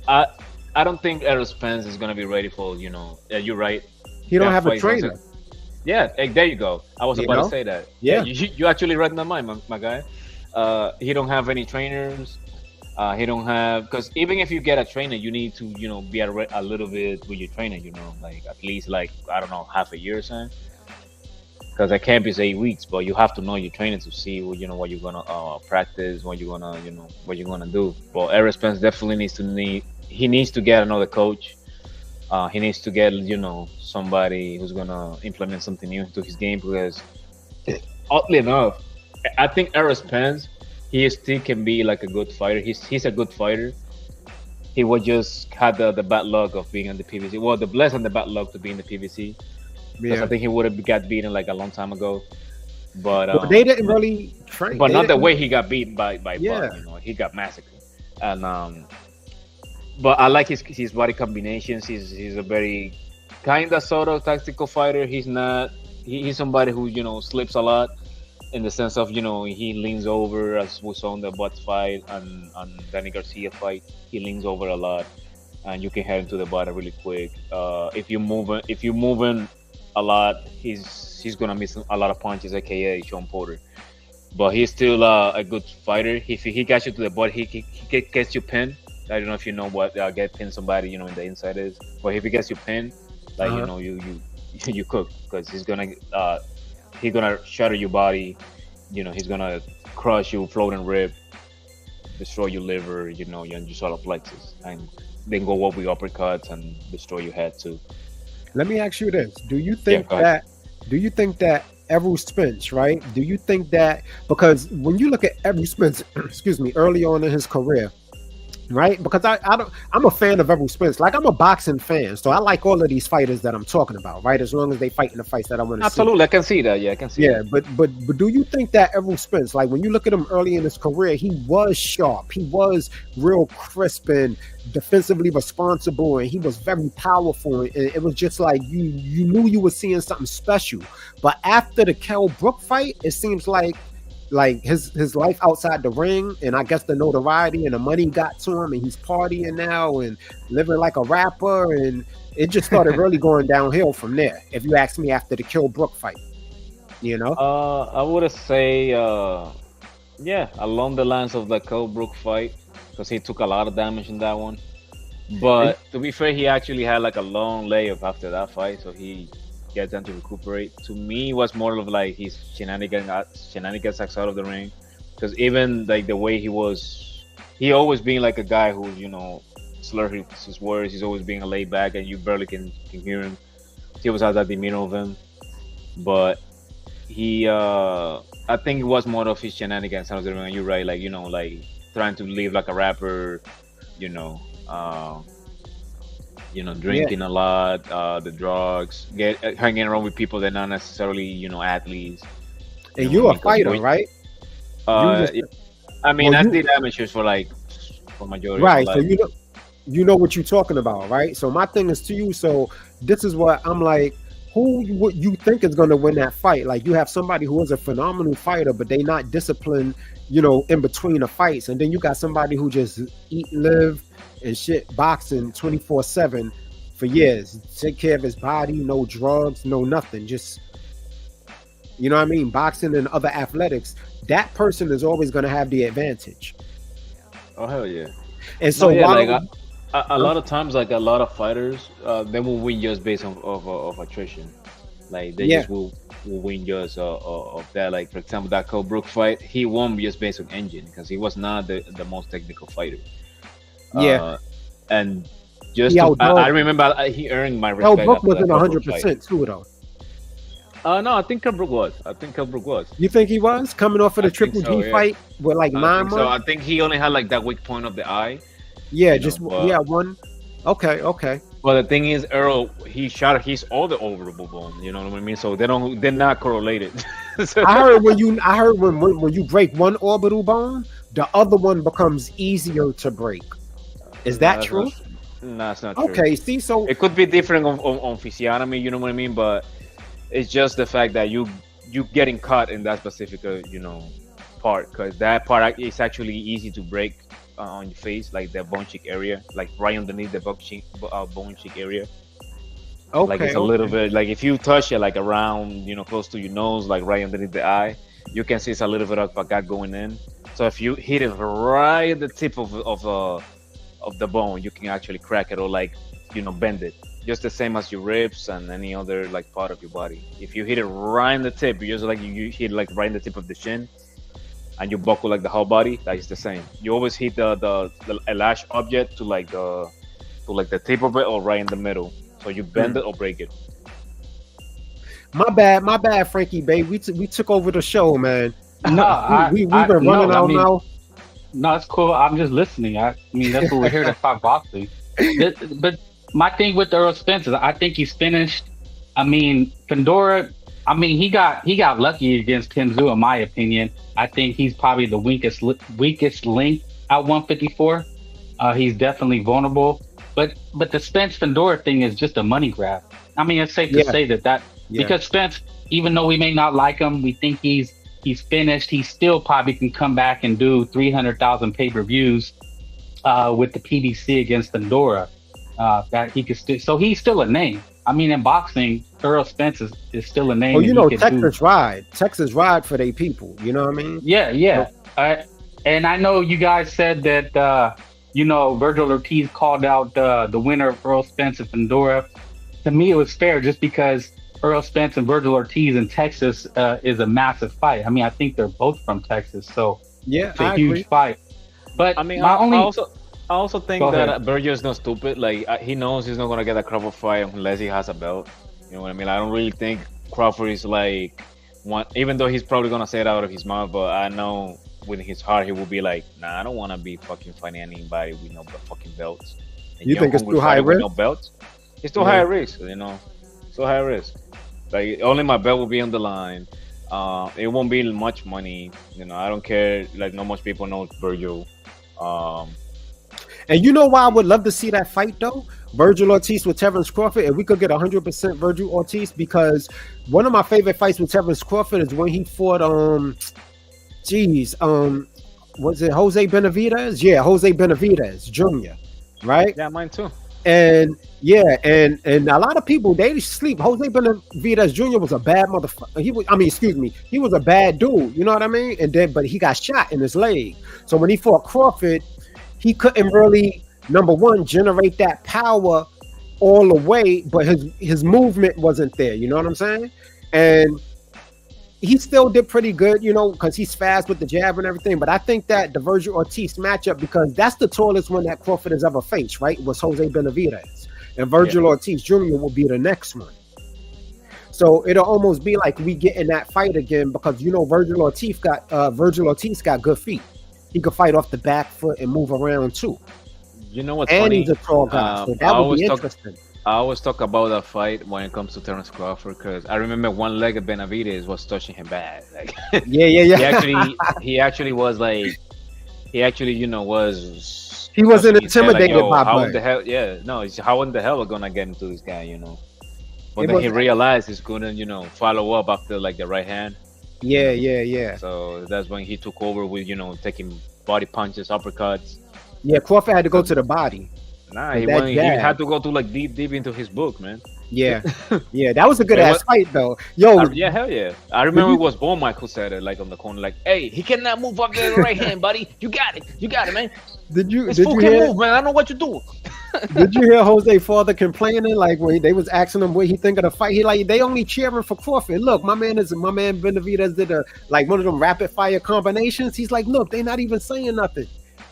I don't think Errol Spence is gonna be ready for you're right. He don't have a trainer. Yeah, there you go. I was about to say that. Yeah, you actually read my mind, my guy. He don't have any trainers. He don't have, because even if you get a trainer, you need to be a little bit with your trainer. Like at least like I don't know, half a year or something. Because a camp is 8 weeks, but you have to know your trainer to see what you're gonna practice, what you're gonna do. But Errol Spence definitely needs to get another coach. He needs to get somebody who's gonna implement something new into his game, because oddly enough, I think Errol Spence, he still can be like a good fighter. He's a good fighter. He would just had the bad luck of being in the PVC. Well, the blessing and the bad luck to be in the PVC. Because I think he would have got beaten like a long time ago. But they didn't really train. But not the way he got beaten by Bud. He got massacred. And but I like his body combinations. He's a very kind of sort of tactical fighter. He's somebody who slips a lot, in the sense of he leans over, as we saw in the Bud fight and Danny Garcia fight. He leans over a lot, and you can head into the body really quick. If you're moving a lot, he's gonna miss a lot of punches, aka Sean Porter. But he's still a good fighter. If he gets you to the body, he gets you pinned. I don't know if you know what get pinned somebody in the inside is, but if he gets you pinned, like you cook, because he's gonna shatter your body. He's gonna crush you, floating rib, destroy your liver, your solar plexus, and then go up with uppercuts and destroy your head too. Let me ask you this: Do you think that Errol Spence, right? Do you think that, because when you look at Errol Spence, early on in his career, right? Because I'm a fan of Errol Spence. Like, I'm a boxing fan, so I like all of these fighters that I'm talking about, right? As long as they fight in the fights that I want to see. Absolutely, I can see that. Yeah, I can see. Yeah, but do you think that Errol Spence, like when you look at him early in his career, he was sharp, he was real crisp and defensively responsible, and he was very powerful, and it was just like you knew you were seeing something special. But after the Kell Brook fight, it seems like his life outside the ring, and I guess the notoriety and the money got to him, and he's partying now and living like a rapper, and it just started really going downhill from there, if you ask me, after the Kell Brook fight. I would say along the lines of the Kell Brook fight, because he took a lot of damage in that one. But to be fair, he actually had like a long layoff after that fight, so he get time to recuperate. To me, it was more of like his shenanigans outside of the ring, because even like the way he always being like a guy who slur his words. He's always being laid back, and you barely can hear him. He always has that demeanor of him, but he I think it was more of his shenanigans outside of the ring. And you're right, like like trying to live like a rapper, you know. Drinking a lot, the drugs, hanging around with people that not necessarily, athletes. And you're a fighter, right? I did amateurs for majority. Right, so you know what you're talking about, right? So my thing is to you. So this is what I'm like. Who would you think is going to win that fight? Like, you have somebody who is a phenomenal fighter, but they not disciplined, in between the fights, and then you got somebody who just eat, live, and shit boxing 24/7 for years, take care of his body, no drugs, no nothing, just boxing and other athletics. That person is always going to have the advantage. Oh hell yeah. And so a lot of times, like a lot of fighters, they will win just based of attrition. Like they just will win just of that. Like for example, that Kell Brook fight, he won just based on engine because he was not the most technical fighter. And just I remember he earned my respect. Kell Brook wasn't 100% too though. No, I think Kell Brook was. You think he was coming off of the Triple G fight with like 9 months? So I think he only had like that weak point of the eye. Yeah, one. Okay. Well, the thing is, Earl, he's all the orbital bone. You know what I mean? So they're not correlated. I heard when you break one orbital bone, the other one becomes easier to break. Is that true? No, it's not true. Okay, see, so it could be different on physiognomy. You know what I mean? But it's just the fact that you getting caught in that specific part, because that part is actually easy to break on your face, like the bone cheek area, like right underneath the bone cheek area. Okay, like it's a little bit like if you touch it like around close to your nose, like right underneath the eye, you can see it's a little bit of a gut going in. So if you hit it right at the tip of the bone, you can actually crack it or bend it, just the same as your ribs and any other like part of your body. If you hit it right in the tip, you hit like right in the tip of the chin, and you buckle like the whole body, that is the same. You always hit the lash object to the tip of it or right in the middle. So you bend it or break it. My bad, Frankie, babe. We took over the show, man. No, we've been running out now. No, it's cool. I'm just listening. I mean, that's what we're here to talk boxing. But my thing with Earl Spence is I think he's finished. I mean, Fundora. I mean, he got lucky against Tenzu, in my opinion. I think he's probably the weakest link at 154. He's definitely vulnerable. But the Spence Fundora thing is just a money grab. I mean, it's safe to say that because Spence, even though we may not like him, we think he's finished. He still probably can come back and do 300,000 pay-per-views with the PBC against Fundora. That he could still. So he's still a name. I mean, in boxing, Earl Spence is still a name. Oh, Texas ride for their people. You know what I mean? Yeah. And I know you guys said that, Virgil Ortiz called out the winner of Earl Spence and Fundora. To me, it was fair just because Earl Spence and Virgil Ortiz in Texas is a massive fight. I mean, I think they're both from Texas, so it's a huge fight. But I mean, I also think that Virgil is not stupid. Like he knows he's not gonna get a Crawford fight unless he has a belt. You know what I mean? I don't really think Crawford is like one, even though he's probably gonna say it out of his mouth. But I know within his heart he will be like, nah, I don't want to be fucking fighting anybody with no fucking belts. And you think it's too high risk? No belts? It's too high risk. So high risk. Like only my belt will be on the line. It won't be much money. I don't care. Like not much people know Virgil. And you know why I would love to see that fight though? Virgil Ortiz with Terence Crawford, and we could get 100% Virgil Ortiz, because one of my favorite fights with Terence Crawford is when he fought was it Jose Benavidez? Yeah, Jose Benavidez Jr. Right? Yeah, mine too. And and a lot of people, they sleep. Jose Benavidez Jr. was a bad motherfucker. He was a bad dude. You know what I mean? But he got shot in his leg. So when he fought Crawford, he couldn't really, number one, generate that power all the way, but his movement wasn't there. You know what I'm saying? And he still did pretty good, you know, because he's fast with the jab and everything. But I think that the Virgil Ortiz matchup, because that's the tallest one that Crawford has ever faced, right? Was Jose Benavidez. And Virgil Ortiz Jr. will be the next one. So it'll almost be like we get in that fight again, because you know Virgil Ortiz got good feet. He could fight off the back foot and move around too. You know what's and funny? He's a tall guy, so that would be interesting. I always talk about that fight when it comes to Terence Crawford, because I remember one leg of Benavidez was touching him bad. Like, yeah. He actually was like, he wasn't intimidated like, by how Bud. in the hell? Yeah, no, how in the hell are gonna get into this guy? You know, but then he realized he's couldn't, you know, follow up after like the right hand. Yeah. So that's when he took over with, you know, taking body punches, uppercuts. Yeah, Crawford had to go to the body. Nah, he had to go to like deep into his book, man. Yeah, that was a good ass fight though. Yo, yeah, hell yeah. I remember it was Bo Michael said it like on the corner, like, "Hey, he cannot move up the right hand, buddy. You got it, man. Did you hear? Move, man. I know what you're doing." Did you hear Jose father complaining, like when they was asking him what he think of the fight? He like, they only cheering for Crawford. Look, my man Benavidez did like one of them rapid fire combinations. He's like, look, they not even saying nothing.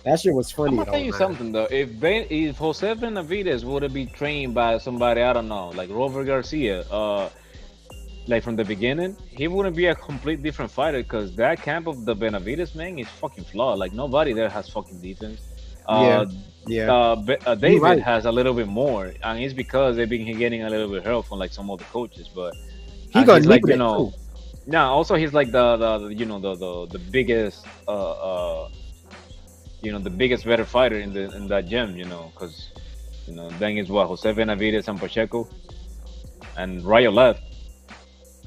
That shit was funny. I'm gonna tell you something though. If Jose Benavidez would have been trained by somebody, I don't know, like Robert Garcia, like from the beginning, he wouldn't be a complete different fighter, because that camp of the Benavidez, man, is fucking flawed. Like nobody there has fucking defense. David has a little bit more, and it's because they've been getting a little bit help from like some other coaches, but he's like, you know, also he's like the biggest the biggest better fighter in that gym, you know, because then it's Jose Benavidez and Pacheco, and Rayo left.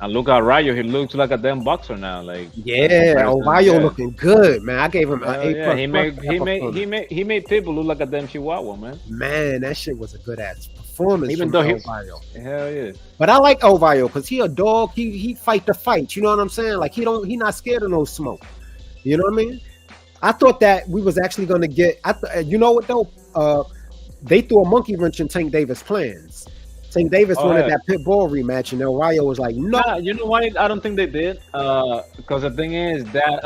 And look at Rayo, he looks like a damn boxer now. Like Rayo looking good, man. I gave him an A++. He made people look like a damn chihuahua, man. Man, that shit was a good ass performance. Even though Rayo. Hell yeah. But I like Rayo because he a dog. He fight the fight. You know what I'm saying? Like he not scared of no smoke. You know what I mean? I thought that we was actually gonna get. You know what though? They threw a monkey wrench in Tank Davis' plans. Tank Davis wanted that pit bull rematch, and Rayo was like, "No." Nah, you know why? I don't think they did. Because the thing is that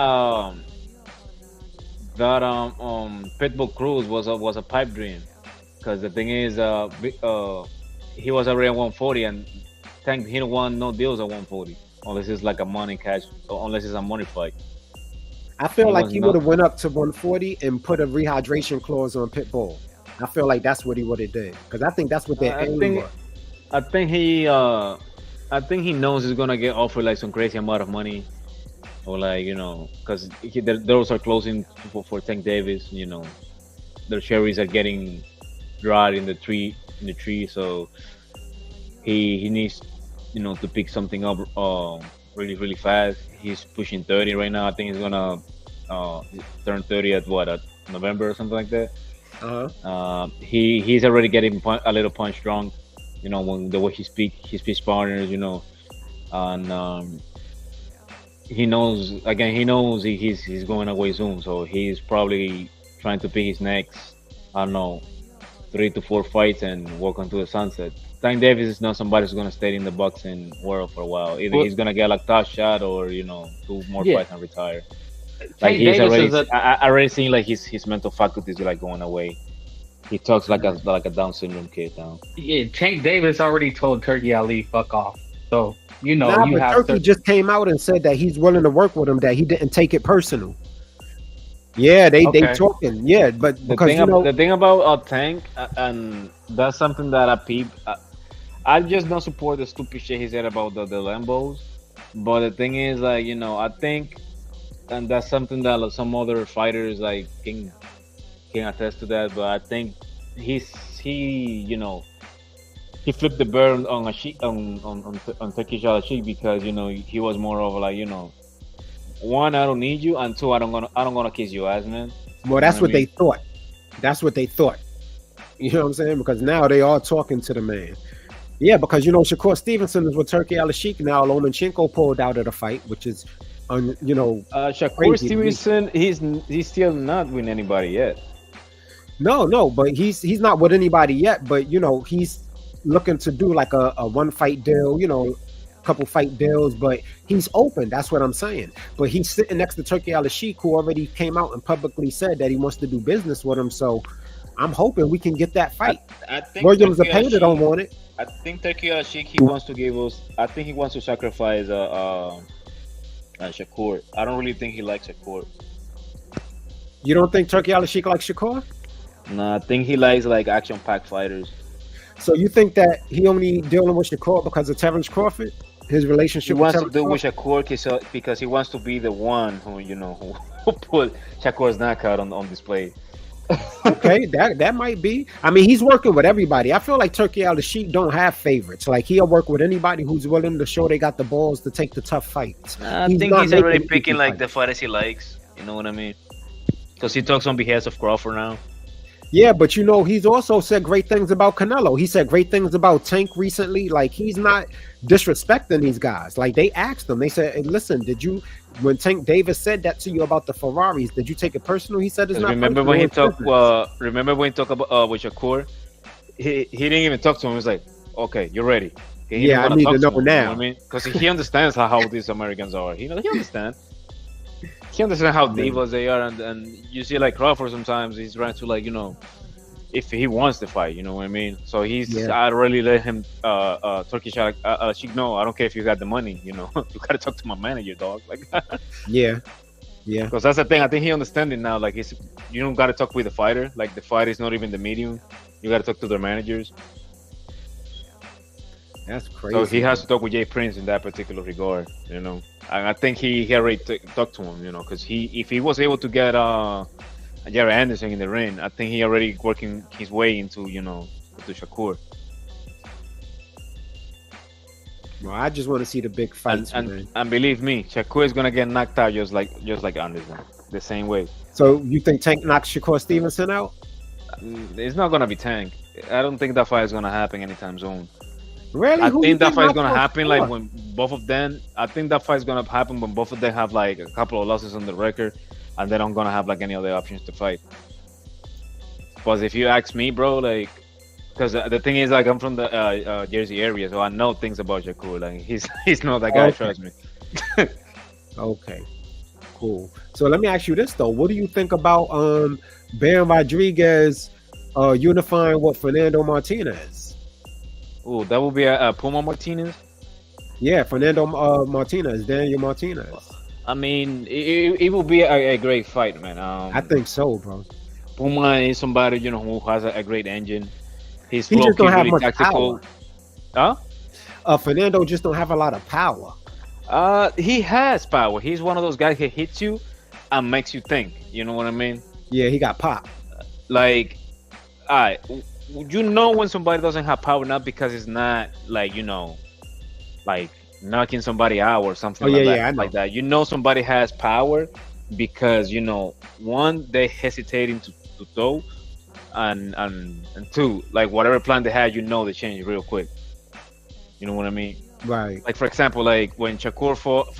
Pitbull Cruz was a pipe dream. Because the thing is, he was already at 140, and Tank he don't want no deals at 140 unless it's like a money catch, or unless it's a money fight. I feel like he would have went up to 140 and put a rehydration clause on Pitbull. I feel like that's what he would have did, because I think that's what they're aiming for. I think he knows he's gonna get offered like some crazy amount of money, or like, you know, because those are closing for Tank Davis. You know, their cherries are getting dried in the tree, so he needs, you know, to pick something up really fast. He's pushing 30 right now. I think he's gonna turn 30 at November or something like that. He's already getting a little punch drunk. You know, when the way he speaks partners, you know, and he knows he's going away soon, so he's probably trying to pick his next, I don't know, 3 to 4 fights and walk onto the sunset. Tank Davis is not somebody who's gonna stay in the boxing world for a while. Either he's gonna get like tough shot, or, you know, 2 more fights and retire. Like he's I already seen like his mental faculties like going away. He talks like a Down syndrome kid now. Yeah, Tank Davis already told Turki Ali fuck off. So, you know, you have Turki just came out and said that he's willing to work with him, that he didn't take it personal. Yeah, they talking. Yeah, but because the thing about Tank, and that's something that I peep. I just don't support the stupid shit he said about the Lambos. But the thing is, like, you know, I think, and that's something that some other fighters like can attest to that. But I think he flipped the bird on a sheik on Turkish Al Sheik, because, you know, he was more of like, you know, 1, I don't need you, and 2, I don't gonna kiss your ass, man. Well, that's what they thought. That's what they thought. You know what I'm saying? Because now they are talking to the man. Yeah, because, you know, Shakur Stevenson is with Turki Al Sheik now. Lomachenko pulled out of the fight, which is, you know, Shakur Stevenson. He's still not with anybody yet. No, but he's not with anybody yet. But, you know, he's looking to do like a one fight deal, you know, couple fight deals, but he's open. That's what I'm saying. But he's sitting next to Turki Al-Sheikh, who already came out and publicly said that he wants to do business with him. So I'm hoping we can get that fight. I think Williams Turki Zapata don't want it. I think Turki Al-Sheikh, he wants to give us. I think he wants to sacrifice Shakur. I don't really think he likes Shakur. You don't think Turki Al-Sheikh likes Shakur? No, I think he likes like action-packed fighters. So you think that he only dealing with Shakur because of Terrence Crawford? His relationship He wants with to Terrence do Crawford? with Shakur because he wants to be the one who, you know, who put Shakur's knockout on display. Okay, that might be. I mean, he's working with everybody. I feel like Turki Al-Sheikh don't have favorites. Like he'll work with anybody who's willing to show they got the balls to take the tough fights. I He's think not he's already making picking easy like the fights. fighters he likes. You know what I mean? Because he talks on behalf of Crawford now. Yeah, but you know, he's also said great things about Canelo. He said great things about Tank recently. Like he's not disrespecting these guys. Like they asked him, they said, hey, listen, when Tank Davis said that to you about the Ferraris, did you take it personal? He said it's not Remember personal, when he it's talked? business. Remember when he talked about with Shakur? He didn't even talk to him. He was like, "Okay, you're ready." He Yeah, I didn't need wanna to talk know him, now. You know what I mean, because he understands how these Americans are. He understands. He understands how divas they are, and you see like Crawford sometimes he's trying to like, you know, if he wants to fight, you know what I mean. So I really let him Turkish Sheikh know. I don't care if you got the money, you know. You gotta talk to my manager, dog. Like, Yeah. because that's the thing. I think he understands it now. Like, you don't gotta talk with the fighter. Like the fighter is not even the medium. You gotta talk to their managers. That's crazy. So he has to talk with Jay Prince in that particular regard, you know. And I think he already talked to him, you know, because if he was able to get Jerry Anderson in the ring, I think he already working his way into, you know, to Shakur. Well, I just want to see the big fights, man. And believe me, Shakur is gonna get knocked out just like Anderson, the same way. So you think Tank knocks Shakur Stevenson out? It's not gonna be Tank. I don't think that fight is gonna happen anytime soon. Really? I Who think you that fight is knocks gonna out happen Shakur? like when both of them. I think that fight is gonna happen when both of them have like a couple of losses on the record, and they don't gonna have like any other options to fight. But if you ask me, bro, like, because the thing is, like, I'm from the Jersey area, so I know things about Shakur. Like, he's not that guy. Okay. Trust me. Okay, cool. So let me ask you this though: what do you think about Ben Rodriguez unifying with Fernando Martinez? Oh, that would be a Puma Martinez. Yeah, Fernando Martinez, Daniel Martinez. I mean, it will be a great fight, man. I think so, bro. Puma is somebody, you know, who has a great engine. He just don't have much tactical. power. Huh? Fernando just don't have a lot of power. He has power. He's one of those guys who hits you and makes you think. You know what I mean? Yeah, he got pop. Like, you know when somebody doesn't have power, not because it's not like, you know, like knocking somebody out or something I know. like that. You know somebody has power because, you know, one, they hesitating to throw, and two, like whatever plan they had, you know, they change real quick. You know what I mean? Right. Like, for example, like when Shakur fought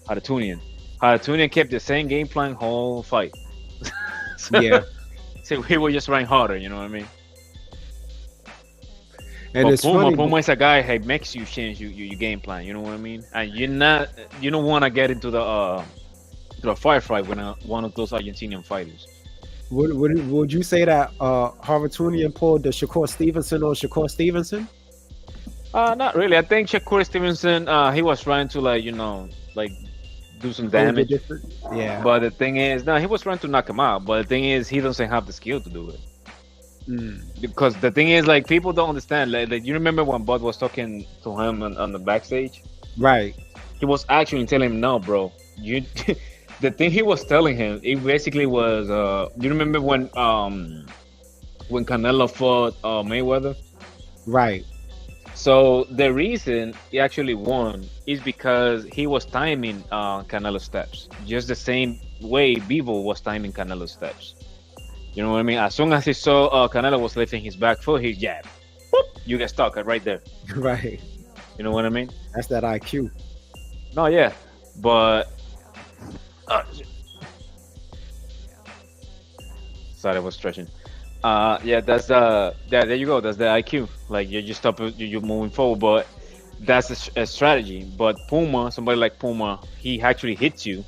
Haratunian kept the same game plan whole fight. Yeah. So he was just running harder, you know what I mean? And but it's funny. Puma is a guy who makes you change your game plan, you know what I mean? And you don't want to get into a firefight with one of those Argentinian fighters. Would you say that Haratunian pulled the Shakur Stevenson on Shakur Stevenson? Not really. I think Shakur Stevenson, he was trying to, like, you know, like do some damage. Yeah. But the thing is, no, he was trying to knock him out. But the thing is, he doesn't have the skill to do it. Because the thing is, like, people don't understand. Like you remember when Bud was talking to him on the backstage? Right. He was actually telling him, "No, bro, you." The thing he was telling him, it basically was, you remember when Canelo fought Mayweather? Right. So the reason he actually won is because he was timing Canelo's steps, just the same way Bivol was timing Canelo's steps. You know what I mean? As soon as he saw Canelo was lifting his back foot, he jabbed. Boop, you get stuck right there. Right. You know what I mean? That's that IQ. No, yeah, but sorry, I was stretching. Yeah, that's the yeah. There you go. That's the IQ. Like you just stop. You're moving forward, but that's a strategy. But Puma, somebody like Puma, he actually hits you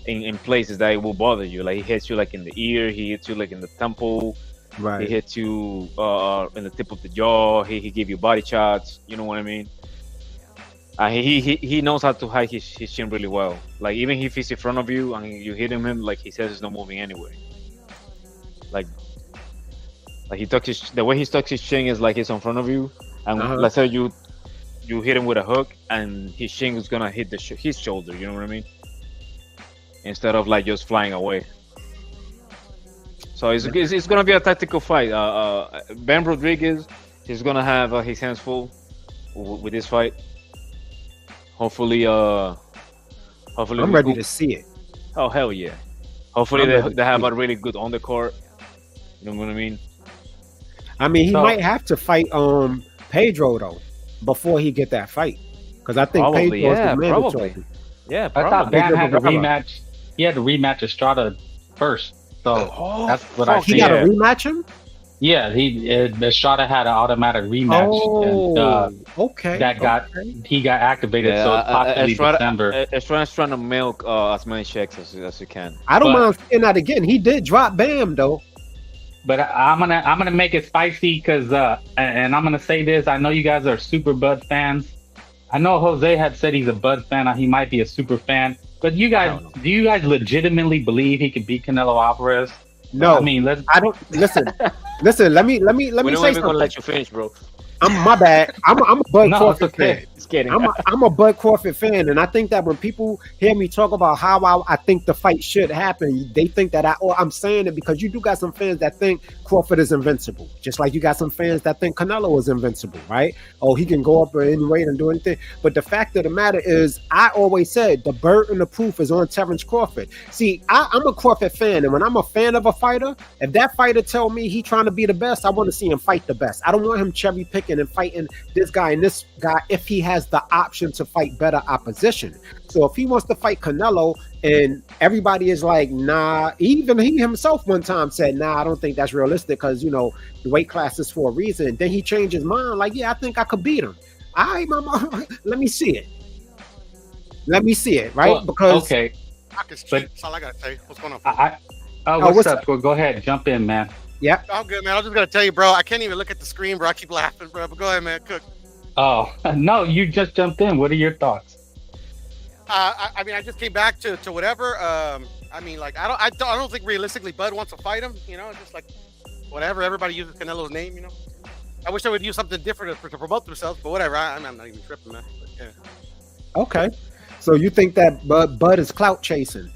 in places that it will bother you. Like he hits you like in the ear. He hits you like in the temple. He Right. hits you in the tip of the jaw. He give you body shots. You know what I mean? He knows how to hide his chin really well. Like even if he's in front of you and you hit him, like he says, it's not moving anyway. Like he tucks the way he tucks his chin is like he's in front of you, and let's say you hit him with a hook, and his chin is gonna hit his shoulder. You know what I mean? Instead of like just flying away. So it's gonna be a tactical fight. Ben Rodriguez is gonna have his hands full with this fight. Hopefully, I'm ready to see it. Oh hell yeah! Hopefully they have a really good undercard. You know what I mean? I mean, he might have to fight Pedro though before he get that fight, because I think Probably, Pedro's yeah, the mandatory. probably. Yeah, I thought probably. Bam had to rematch. He had to rematch Estrada first, so that's what I He think. got to rematch him. Yeah, Estrada had an automatic rematch. Okay. He got activated, so it's possibly December. Estrada's trying to milk as many checks as you can. I don't mind seeing that again. He did drop Bam though. But I'm gonna make it spicy because and I'm gonna say this. I know you guys are super Bud fans. I know Jose had said he's a Bud fan. He might be a super fan. But do you guys legitimately believe he could beat Canelo Alvarez? No, I mean, I don't listen. Let me We're say not even something. gonna let you finish, bro. My bad. I'm a Bud Crawford fan. Just kidding. I'm a Bud Crawford fan, and I think that when people hear me talk about how I think the fight should happen, they think that I'm saying it because you do got some fans that think Crawford is invincible, just like you got some fans that think Canelo is invincible, right? Oh, he can go up any weight and do anything. But the fact of the matter is, I always said the burden of proof is on Terrence Crawford. See, I'm a Crawford fan, and when I'm a fan of a fighter, if that fighter tell me he trying to be the best, I want to see him fight the best. I don't want him cherry picking and fighting this guy and this guy if he has the option to fight better opposition. So if he wants to fight Canelo and everybody is like, nah, even he himself one time said, nah, I don't think that's realistic because, the weight class is for a reason. Then he changed his mind like, yeah, I think I could beat him. All right, mama, let me see it. Right? Well, because okay. That's all I gotta tell you. What's going on? What's up? Go ahead, jump in, man. Yeah. Oh, good, man. I was just gonna tell you, bro. I can't even look at the screen, bro. I keep laughing, bro. But go ahead, man. Cook. Oh no, you just jumped in. What are your thoughts? I mean, I just came back to whatever. I mean, like, I don't think realistically Bud wants to fight him. Just like whatever. Everybody uses Canelo's name. I wish they would use something different to promote themselves, but whatever. I'm not even tripping, man. But, yeah. Okay. So you think that Bud is clout chasing?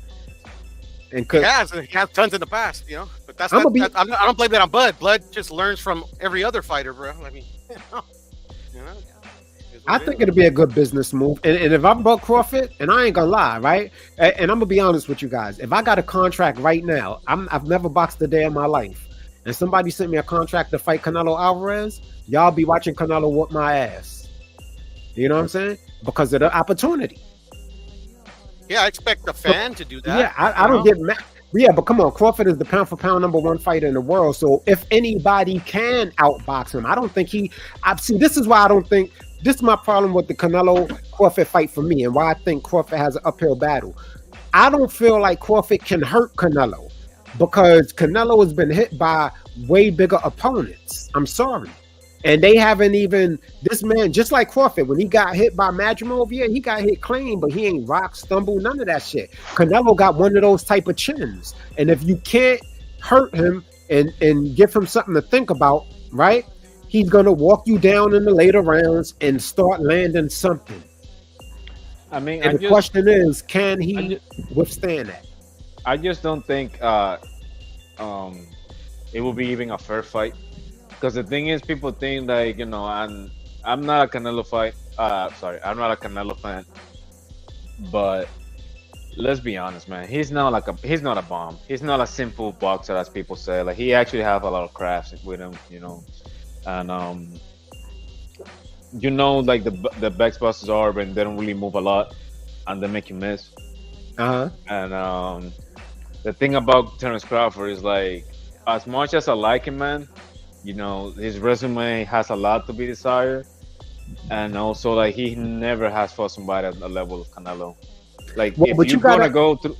And he has tons in the past, But that's I don't blame that on Bud. Bud just learns from every other fighter, bro. I mean, I think it'll be a good business move. And if I'm Bud Crawford, and I ain't gonna lie, right? And I'm gonna be honest with you guys. If I got a contract right now, I've never boxed a day in my life, and somebody sent me a contract to fight Canelo Alvarez, y'all be watching Canelo whoop my ass. You know what I'm saying? Because of the opportunity. Yeah, I expect the fan to do that. Yeah, I don't get mad. Yeah, but come on, Crawford is the pound for pound #1 fighter in the world. So if anybody can outbox him, I don't think this is why I don't think this is my problem with the Canelo Crawford fight for me, and why I think Crawford has an uphill battle. I don't feel like Crawford can hurt Canelo because Canelo has been hit by way bigger opponents. I'm sorry. And they haven't even, this man, just like Crawford, when he got hit by Madrimov, yeah, he got hit clean, but he ain't rock, stumble, none of that shit. Canelo got one of those type of chins. And if you can't hurt him and give him something to think about, right, he's going to walk you down in the later rounds and start landing something. I mean, and the question is, can he withstand that? I just don't think it will be even a fair fight. Because the thing is, people think like, I'm not a Canelo I'm not a Canelo fan. But let's be honest, man. He's not a bomb. He's not a simple boxer as people say. Like he actually have a lot of crafts with him, And like the best busters are, but they don't really move a lot, and they make you miss. And the thing about Terrence Crawford is like, as much as I like him, man, you know, his resume has a lot to be desired, and also like he never has fought somebody at the level of Canelo. Like Well, if but you're you gotta- gonna go through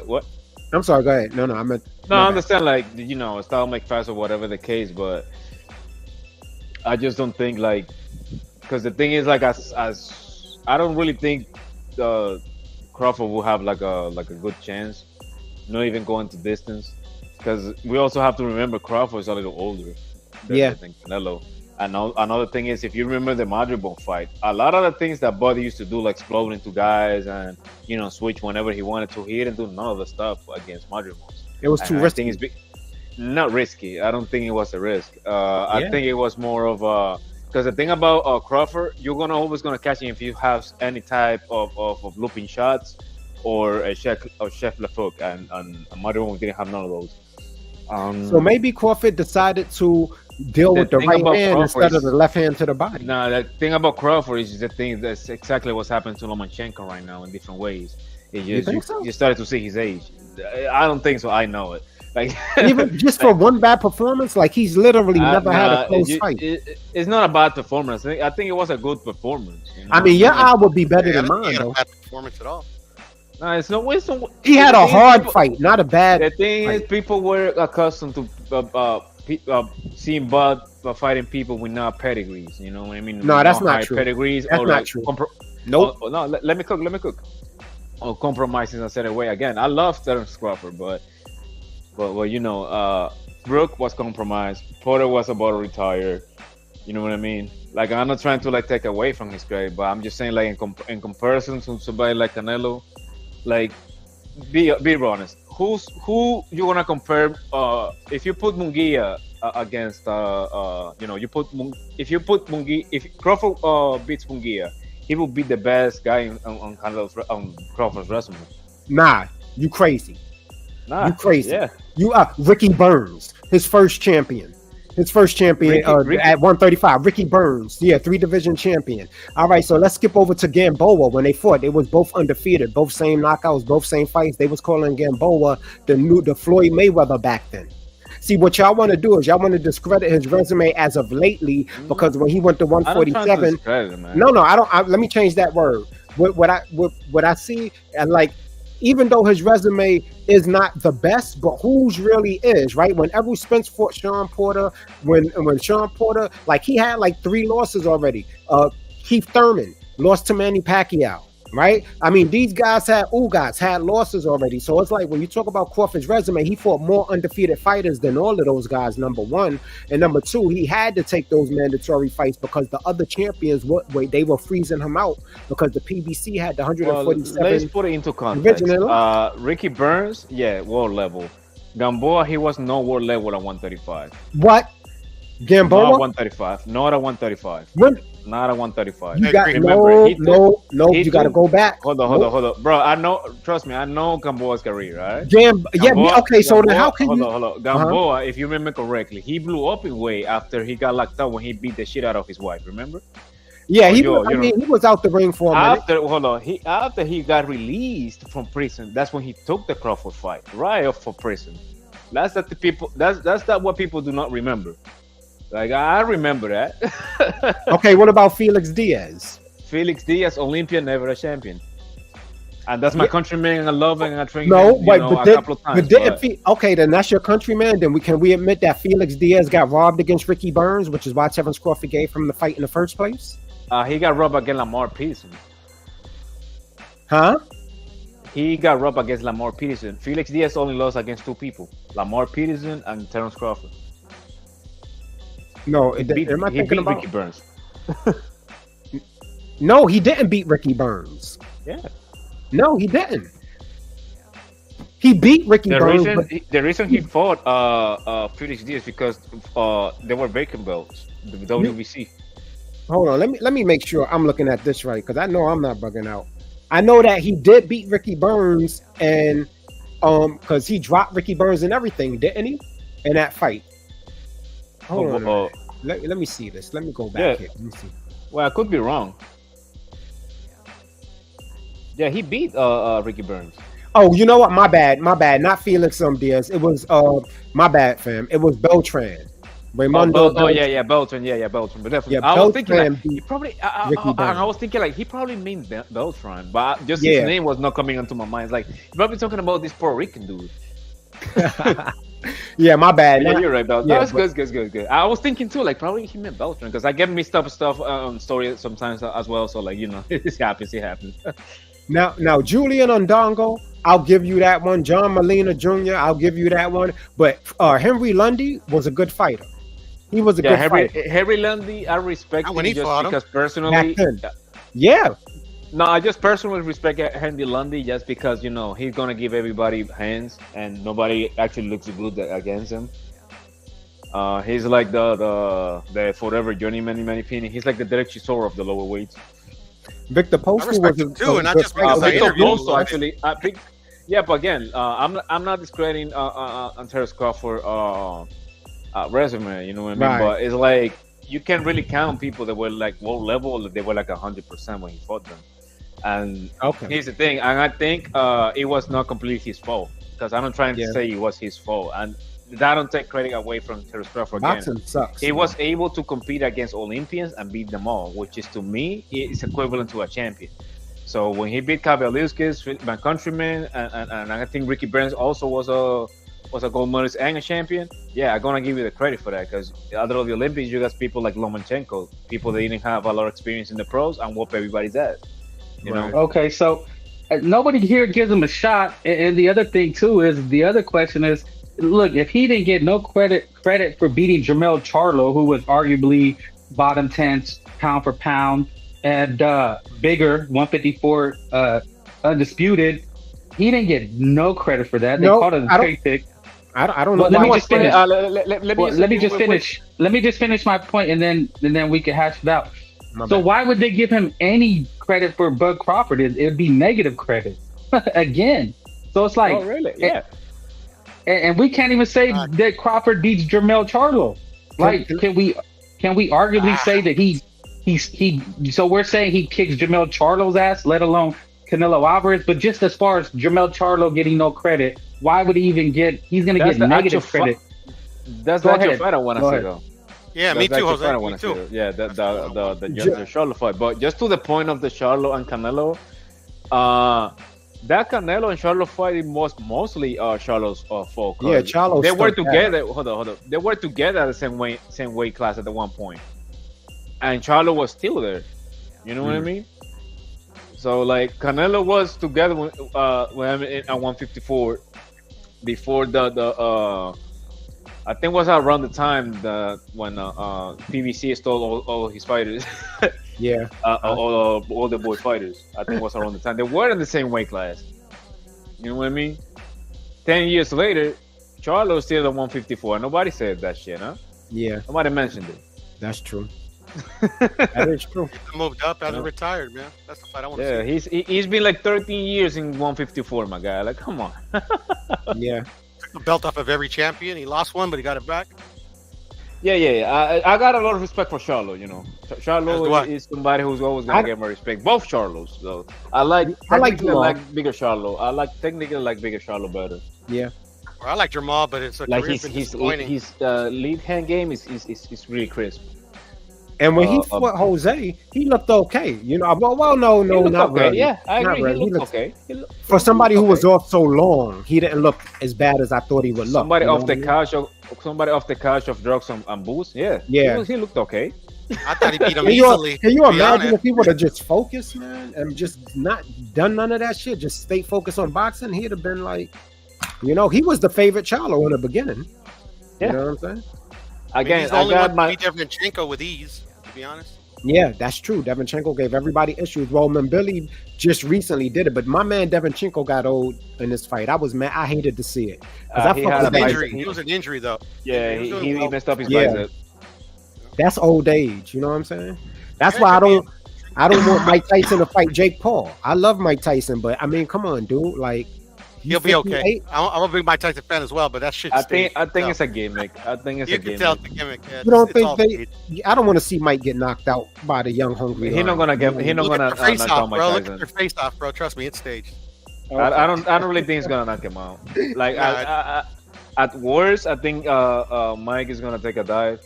what? I'm sorry. Go ahead. No, I meant. No, I understand, like, you know, style make fast or whatever the case, but I just don't think like, because the thing is like as I don't really think Crawford will have like a good chance, not even going to distance, because we also have to remember Crawford is a little older than Canelo. And another thing is, if you remember the Madrigal fight, a lot of the things that Buddy used to do, like explode into guys and, you know, switch whenever he wanted to, he didn't do none of the stuff against Madrigal. It was too risky. Not risky. I don't think it was a risk. I think it was more of a, because the thing about Crawford, you're always gonna catch him if you have any type of looping shots or a chef left hook, and Madrigal didn't have none of those. So maybe Crawford decided to deal with the right hand instead of the left hand to the body. No, the thing about Crawford is the thing that's exactly what's happening to Lomachenko right now in different ways. You started to see his age. I don't think so. I know it. Like even just for one bad performance, like he's literally never had a close fight. It's not a bad performance. I think it was a good performance. You know? I mean, your eye would be better than mine, though. Bad performance at all. No, it's no. He had a hard fight, not a bad. The thing is, people were accustomed to seeing Bud fighting people with not pedigrees. You know what I mean? No, that's not true. Pedigrees. That's not true. Nope. No, let me cook. Or compromising a certain way. Again, I love Terence Crawford, but you know, Brooke was compromised. Porter was about to retire. You know what I mean? Like, I'm not trying to like take away from his grade, but I'm just saying, like, in comparison to somebody like Canelo, like, be honest. Who you gonna compare? If you put Munguia against, you know, if Crawford beats Munguia, he will be the best guy on Crawford's resume. Nah, you crazy. Nah, you crazy. Yeah. You are Ricky Burns, his first champion. At 135. Ricky Burns, 3-division champion. All right, so let's skip over to Gamboa. When they fought, they was both undefeated, both same knockouts, both same fights. They was calling Gamboa the Floyd Mayweather back then. See, what y'all want to do is y'all want to discredit his resume as of lately, because when he went to 147, I don't. Let me change that word. What I see, and like, even though his resume is not the best, but whose really is, right? Whenever Spence fought Sean Porter, when Sean Porter, like, he had like 3 losses already. Keith Thurman lost to Manny Pacquiao, right? I mean, these guys had losses already. So it's like, when you talk about Crawford's resume, he fought more undefeated fighters than all of those guys, number one. And number two, he had to take those mandatory fights because the other champions, they were freezing him out because the PBC had the 147. Let's put it into context. Ricky Burns, world level. Gamboa, he was no world level at 135. What? Gamboa? Not 135. Not at 135. When? Not at 135. You got no. You got to go back. Hold on, bro. I know. Trust me. I know Gamboa's career, right? Gamboa, okay. So then, how can hold on. Gamboa, if you remember correctly, he blew up in weight after he got locked up when he beat the shit out of his wife. Remember? Yeah, he was out the ring for a minute. After he got released from prison, that's when he took the Crawford fight right off for prison. That's what people do not remember. Like, I remember that. Okay, what about Felix Diaz? Felix Diaz, Olympian, never a champion. And that's my countryman, and I love him, and I train him, a couple of times. Okay, then that's your countryman. Then can we admit that Felix Diaz got robbed against Ricky Burns, which is why Terence Crawford gave him the fight in the first place? He got robbed against Lamar Peterson. Huh? He got robbed against Lamar Peterson. Felix Diaz only lost against 2 people, Lamar Peterson and Terence Crawford. No, he beat Ricky Burns. No, he didn't beat Ricky Burns. Yeah. No, he didn't. He beat Ricky Burns. The reason he fought Felix Diaz because they were vacant belts, the WBC. Hold on, let me make sure I'm looking at this right, because I know I'm not bugging out. I know that he did beat Ricky Burns, and because he dropped Ricky Burns and everything, didn't he? In that fight. Hold on. Let me see this. Let me go back here. Let me see. Well, I could be wrong. Yeah, he beat Ricky Burns. Oh, you know what? My bad. Not Felix Diaz. It was my bad, fam. It was Beltran. Raimundo. Beltran. Yeah, Beltran. But definitely, Yeah, I was thinking Beltran like, he beat probably. Ricky And I Burns. was thinking like he probably means Beltran, but just Yeah. his name was not coming into my mind. It's like you're probably talking about this Puerto Rican dude. Yeah, my bad. Yeah, you're right, Beltran. Yeah, That's good. I was thinking too, like probably he meant Beltran because I get mixed up stuff on story sometimes as well. So like it happens. Now, Julian Ondongo, I'll give you that one. John Molina Jr., I'll give you that one. But Henry Lundy was a good fighter. He was a good fighter. Henry Lundy, I respect Not when him he just fought him. because personally. Back then. Yeah. No, I just personally respect Henry Lundy just because he's gonna give everybody hands and nobody actually looks good against him. He's like the forever journeyman in my opinion. He's like the Derek Chisora of the lower weights. Victor I Poster respect was him too, and not just because I Victor interviewed him. Posto actually. Yeah, but again, I'm not discrediting Terence Crawford resume. You know what I mean? Right. But it's like you can't really count people that were like world level. They were like 100% when he fought them. And here's the thing, and I think it was not completely his fault because I'm not trying to say it was his fault, and that don't take credit away from Terence Crawford. Boxing sucks. He was able to compete against Olympians and beat them all, which is to me is equivalent to a champion. So when he beat Kavaliauskas, my countryman, and I think Ricky Burns also was a gold medalist and a champion. Yeah, I'm gonna give you the credit for that because other of the Olympics, you got people like Lomachenko, people that didn't have a lot of experience in the pros and whoop everybody's ass. You know? Okay, so nobody here gives him a shot. And the other thing too is the other question is, look, if he didn't get no credit for beating Jermell Charlo, who was arguably bottom 10 pound for pound and bigger 154 undisputed, he didn't get no credit for that. They called it a trade pick. I don't know. Let me just finish. Let me just finish my point, and then we can hash it out. So why would they give him any credit for Bud Crawford? It'd be negative credit again. So it's like, oh really? Yeah. And we can't even say that Crawford beats Jermell Charlo. Like, can we arguably say that he? So we're saying he kicks Jermell Charlo's ass, let alone Canelo Alvarez. But just as far as Jermell Charlo getting no credit, why would he even get? He's going to get negative credit. That's not your fight I want to see though. Yeah, me too, Jose. Me too. Yeah, the Charlo fight. But just to the point of the Charlo and Canelo, that Canelo and Charlo fight was mostly Charlo's fault. Yeah, Charlo. They were together. Hold on. They were together at the same weight class at the one point, and Charlo was still there. You know what I mean? So like Canelo was together when at 154 before the I think it was around the time when PBC stole all his fighters. Yeah. All the boy fighters. I think it was around the time. They were in the same weight class. You know what I mean? 10 years later, Charlo's still at 154. Nobody said that shit, huh? Yeah. Nobody mentioned it. That's true. That is true. He moved up as a retired, man. That's the fight I want to see. Yeah, he's been like 13 years in 154, my guy. Like, come on. Yeah. The belt off of every champion. He lost one, but he got it back. Yeah. I got a lot of respect for Charlo. You know, Charlo is somebody who's always gonna get my respect. Both Charlos, though. I like bigger Charlo. I like technically like bigger Charlo better. Yeah. Well, I like Jamal, but it's like his lead hand game is really crisp. And when he fought Jose, he looked okay. You know, well, no, not okay. really. Yeah, I agree. Really. He looked okay. For somebody who was off so long, he didn't look as bad as I thought he would look. Somebody off the couch of drugs and booze. Yeah. He looked okay. I thought he beat him easily. Can you imagine if he would have just focused, man, and just not done none of that shit, just stay focused on boxing? He'd have been like, he was the favorite Charlo in the beginning. Yeah. You know what I'm saying? Again, he's the only one to beat Devinchenko with ease, to be honest. Yeah, that's true. Devinchenko gave everybody issues. Roman Billy just recently did it, but my man Devinchenko got old in this fight. I was mad. I hated to see it. He had an injury. He was an injury, though. Yeah, he messed up his bicep. That's old age. You know what I'm saying? That's why I don't want Mike Tyson to fight Jake Paul. I love Mike Tyson, but I mean, come on, dude. Like, he'll be okay. I'm a big Mike Tyson fan as well, but that shit. I think it's a gimmick. I think it's a gimmick. You can tell it's a gimmick. Yeah, you don't think I don't want to see Mike get knocked out by the young hungry. He's not gonna get. He's not gonna face off, bro. Look at your face off, bro. Trust me, it's staged. I don't really think he's gonna knock him out. Like at worst, I think Mike is gonna take a dive.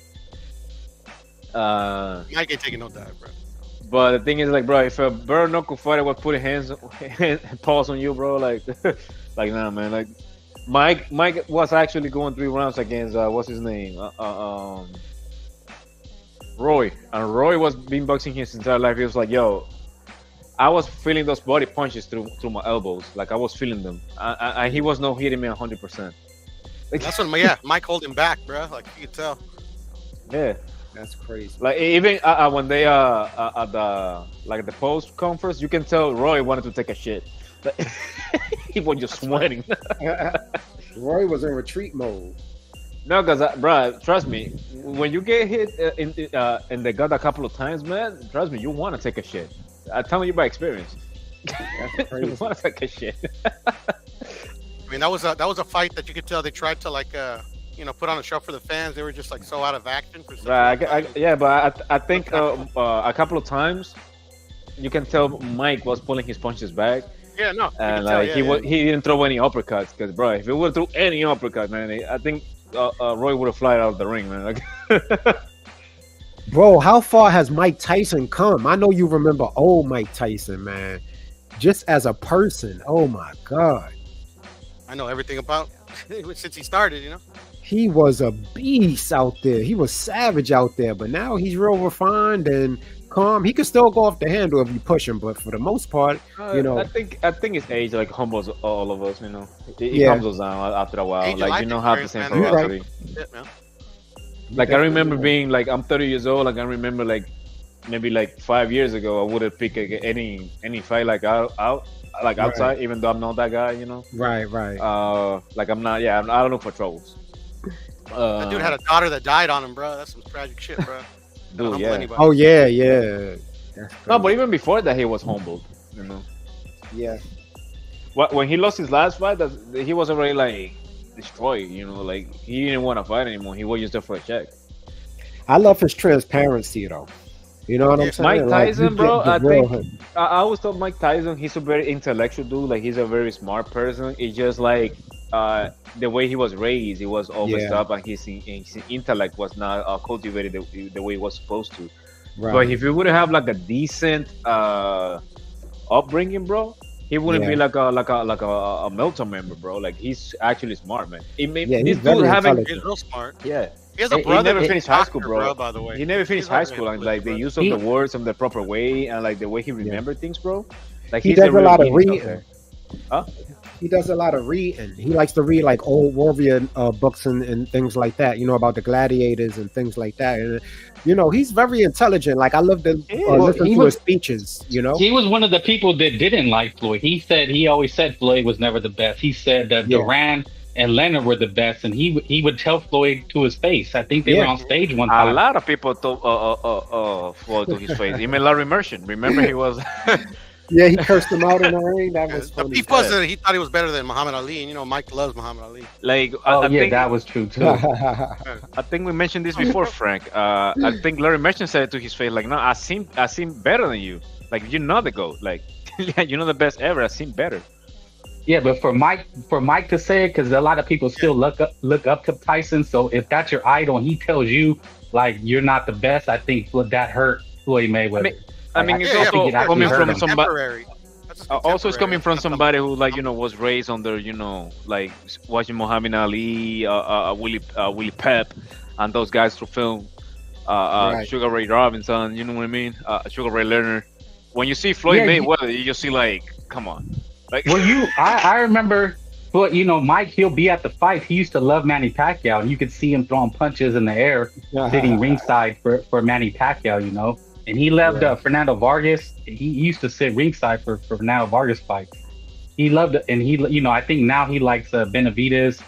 Mike ain't taking no dive, bro. But the thing is, like, bro, if a bare knuckle fighter was putting paws on you, bro, like, like, nah, man, like, Mike was actually going 3 rounds against what's his name, Roy, and Roy was been boxing his entire life. He was like, yo, I was feeling those body punches through my elbows, like I was feeling them. He was not hitting me 100%. That's when, Mike hold him back, bro. Like you could tell. Yeah. That's crazy. Like even when they at the post conference, you can tell Roy wanted to take a shit. He was just sweating. Roy was in retreat mode. No, cause bro, trust me, when you get hit in the gut a couple of times, man, trust me, you want to take a shit. I'm telling you by experience. That's crazy. You want to take a shit. I mean, that was a fight that you could tell they tried to put on a show for the fans. They were just like so out of action for some but I think a couple of times you can tell Mike was pulling his punches back. Yeah, no. And like he didn't throw any uppercuts, because bro, if he would have threw any uppercut, man, I think Roy would have flied out of the ring, man. Like, bro, how far has Mike Tyson come? I know you remember old Mike Tyson, man. Just as a person, oh my God. I know everything about since he started, you know. He was a beast out there. He was savage out there, but now he's real refined and calm. He could still go off the handle if you push him, but for the most part, you know. I think his age like humbles all of us, you know. He comes us down after a while. Age like you don't have the same velocity. Right. Like I remember being like, I'm 30 years old. Like I remember like maybe like 5 years ago, I would have picked any fight like outside, even though I'm not that guy, you know. Right. Like I'm not. Yeah, I don't look for troubles. That dude had a daughter that died on him, bro. That's some tragic shit, bro. Dude, yeah. Oh yeah. No, but even before that, he was humbled, you know. Yeah. When he lost his last fight, he was already like destroyed, you know. Like he didn't want to fight anymore. He was just there for a check. I love his transparency, though. You know what I'm saying? Mike Tyson, like, bro. I always thought Mike Tyson, he's a very intellectual dude. Like he's a very smart person. It's just like the way he was raised, he was all messed up, and his intellect was not cultivated the way it was supposed to. Right. But if you would have like a decent upbringing, bro, he wouldn't be like a Milton member, bro. Like he's actually smart, man. He's real smart. Yeah. He has a brother. He never finished high school, bro. By the way, he never finished high school, and like the use of the words in the proper way, and like the way he remembered things, bro. Like he does a lot of reading. He does a lot of reading. He likes to read like old warrior books and things like that, you know, about the gladiators and things like that. And, you know, he's very intelligent. Like I love to listen to his speeches, you know. He was one of the people that didn't like Floyd. He always said Floyd was never the best. He said that Duran and Leonard were the best, and he would tell Floyd to his face. I think they were on stage one time. A lot of people told Floyd to his face. Even Larry Merchant. Remember, he was... Yeah, he cursed him out in the ring. That was funny. The beef was that he thought he was better than Muhammad Ali, and you know Mike loves Muhammad Ali. Like, I think that was true too. I think we mentioned this before, Frank. I think Larry Merchant said it to his face, like, "No, I seem better than you. Like, you're not the GOAT. Like, you're not the best ever. I seem better." Yeah, but for Mike to say it, because a lot of people still look up to Tyson. So if that's your idol and he tells you like you're not the best, I think that hurt Floyd Mayweather. I mean, it's also coming from somebody. Also, it's coming from somebody who, like, you know, was raised under, you know, like watching Muhammad Ali, Willie Pep, and those guys through film. Sugar Ray Robinson, you know what I mean? Sugar Ray Leonard. When you see Floyd Mayweather, you just see like, come on. Like, I remember, but you know, Mike, he'll be at the fight. He used to love Manny Pacquiao, and you could see him throwing punches in the air, sitting ringside for Manny Pacquiao, you know. And he loved Fernando Vargas. He used to sit ringside for Fernando Vargas fights. He loved it, and I think now he likes Benavidez.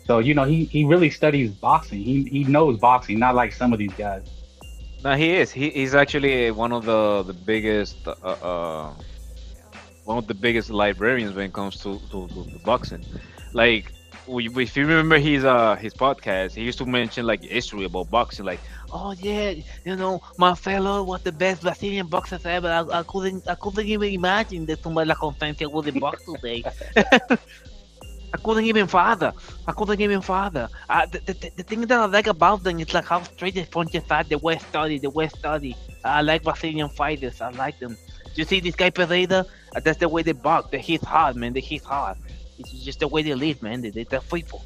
So you know, he really studies boxing. He knows boxing, not like some of these guys. No, he is. He's actually one of the biggest. What one of the biggest librarians when it comes to boxing. Like, if you remember his podcast, he used to mention like history about boxing. Like, oh yeah, my fellow was the best Brazilian boxer ever. I couldn't even imagine that somebody like Constantine would box today. I couldn't even father. The thing that I like about them is like how straight the punches are. The way study. I like Brazilian fighters. I like them. You see this guy Pereira? That's the way they box. They hit hard, man. They hit hard. It's just the way they live, man. They're faithful.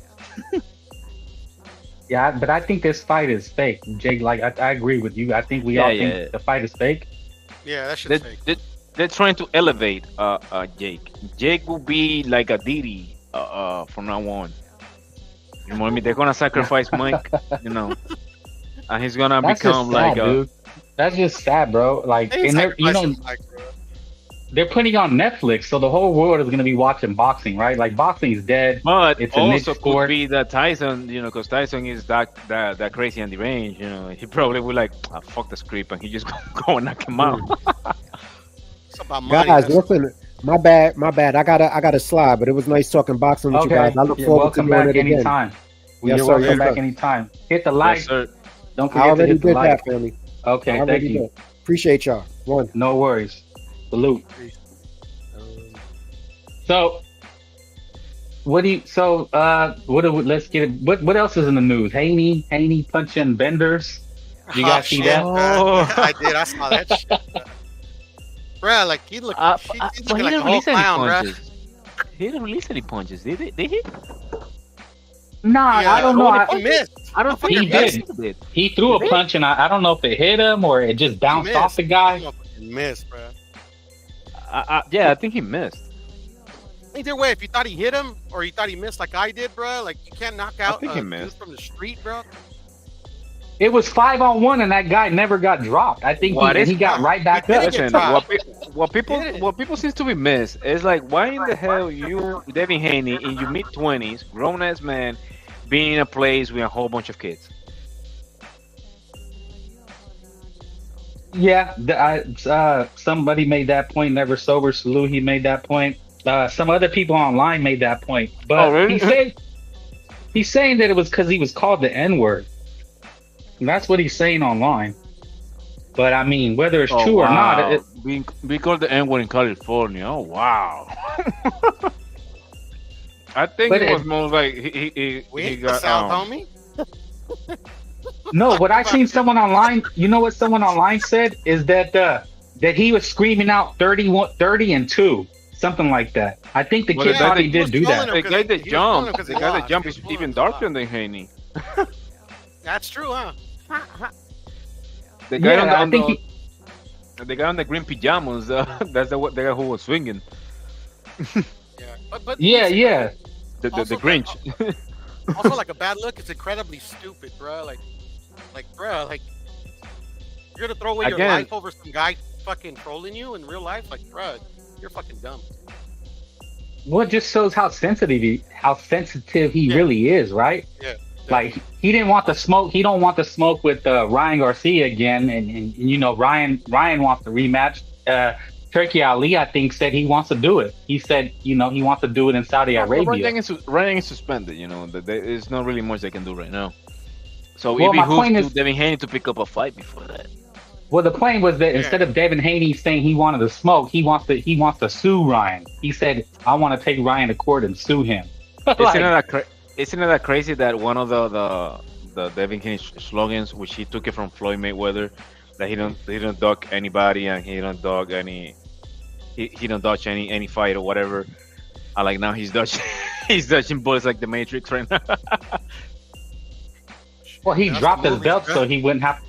Yeah, but I think this fight is fake, Jake. Like I agree with you. I think we all think the fight is fake. Yeah, that shit's fake. They're trying to elevate Jake. Jake will be like a Diddy from now on. You know what I mean? They're gonna sacrifice Mike, and he's gonna become sad, dude. That's just sad, bro. Like, and they're putting on Netflix, so the whole world is gonna be watching boxing, right? Like, boxing is dead. But it's a niche also sport. Could be that Tyson, because Tyson is that crazy and deranged. He probably would like, fuck the script, and he just go and knock him out. It's about money. Guys, listen. My bad. I gotta slide, but it was nice talking boxing with you guys. I look forward to doing it again. Anytime. Yes, You're sir, welcome yes, back sir. anytime. Hit the like. Yes, sir. Don't I forget to already hit the did like. that, family. Okay, thank you. Did. Appreciate y'all. One. No worries. Salute. So, let's get it. What else is in the news? Haney punching Benders. You guys see that? Oh, I did. I saw that shit. Bruh, like he's looking like a whole clown, bruh. He didn't release any punches, did he? Nah, I don't know. He missed. I don't think he did. He threw a punch, and I don't know if it hit him or it just bounced off the guy. He missed, bro. Yeah, I think he missed. Either way, if you thought he hit him or you thought he missed like I did, bro, like you can't knock out he dude missed. from the street, bro. It was 5-on-1, and that guy never got dropped. I think he got right back up. Listen, what people seems to be missed is like, why in the hell you, Devin Haney, in your mid-20s, grown ass man, being in a place with a whole bunch of kids? Yeah, somebody made that point. Never sober. Salute. He made that point. Some other people online made that point, but really? he's saying that it was because he was called the N-word. And that's what he's saying online. But I mean, whether it's true or not, being called the N-word in California. Oh wow! I think it was more like he got South, homie. No, what I seen someone online. You know what someone online said is that he was screaming out 30 and 2. Something like that. I think the kid probably did do that. The guy that jumped is even darker than Haney. That's true, huh? The guy the guy on the green pajamas. That's the guy who was swinging. But yeah. The Grinch. Also, like a bad look. It's incredibly stupid, bro. Like, you're gonna throw away your life over some guy fucking trolling you in real life, like, bro. You're fucking dumb. Well, it just shows how sensitive he really is, right? Yeah. Like, he didn't want the smoke. He don't want the smoke with Ryan Garcia again, and Ryan wants the rematch. Turki Ali, I think, said he wants to do it. He said, he wants to do it in Saudi Arabia. Ryan is suspended. There's not really much they can do right now. So it behooves Devin Haney to pick up a fight before that. Well, the point was that instead of Devin Haney saying he wanted to smoke, he wants to sue Ryan. He said, "I want to take Ryan to court and sue him." Isn't it that crazy that one of the Devin Haney slogans, which he took it from Floyd Mayweather, that he don't dodge anybody and he don't dodge any fight or whatever. Like now he's dodging bullets like the Matrix right now. Well, he dropped his belt so he wouldn't have.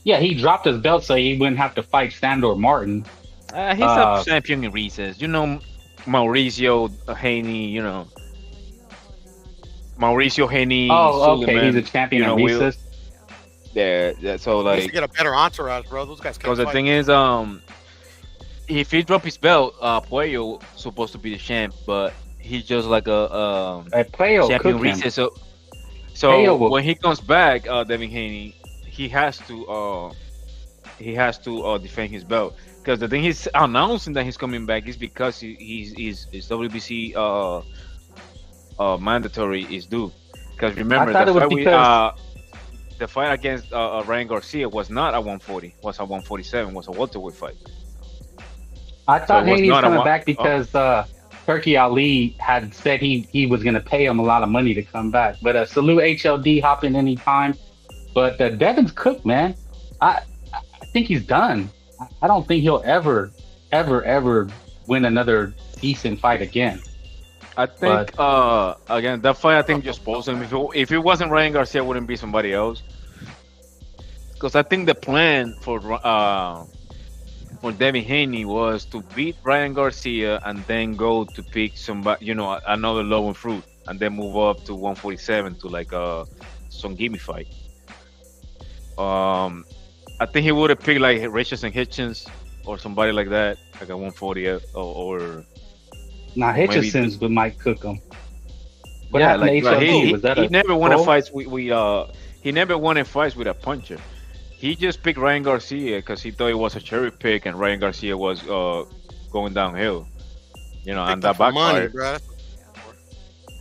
Yeah, he dropped his belt so he wouldn't have to fight Sandor Martin. He's a champion in recess. Mauricio Haney. Mauricio Haney. Oh, okay. He's a champion in recess. Yeah. So like, to get a better entourage, bro. Those guys. Because the thing is, if he dropped his belt, Puello supposed to be the champ, but he's just like a champion recess. So when he comes back, Devin Haney, he has to defend his belt Because the thing he's announcing that he's coming back is because his WBC mandatory is due. Because remember the fight against Ryan Garcia was not at 140, was at 147, was a welterweight fight. I thought Haney was coming back because Turki Ali had said he was going to pay him a lot of money to come back. But salute HLD hopping anytime. But Devin's cooked, man. I think he's done. I don't think he'll ever win another decent fight again. I think again that fight I think just posed him. If it wasn't Ryan Garcia, it wouldn't be somebody else. Because I think the plan for Devin Haney was to beat Ryan Garcia and then go to pick somebody, another low and fruit, and then move up to 147 to like some gimme fight. I think he would have picked like Richardson Hitchens or somebody like that, like a 140 or. Nah, Hitchenson's but might cook him. What yeah, happened to HLD? He never won a fight he never won a fight with a puncher. He just picked Ryan Garcia because he thought it was a cherry pick and Ryan Garcia was going downhill. And that backfired.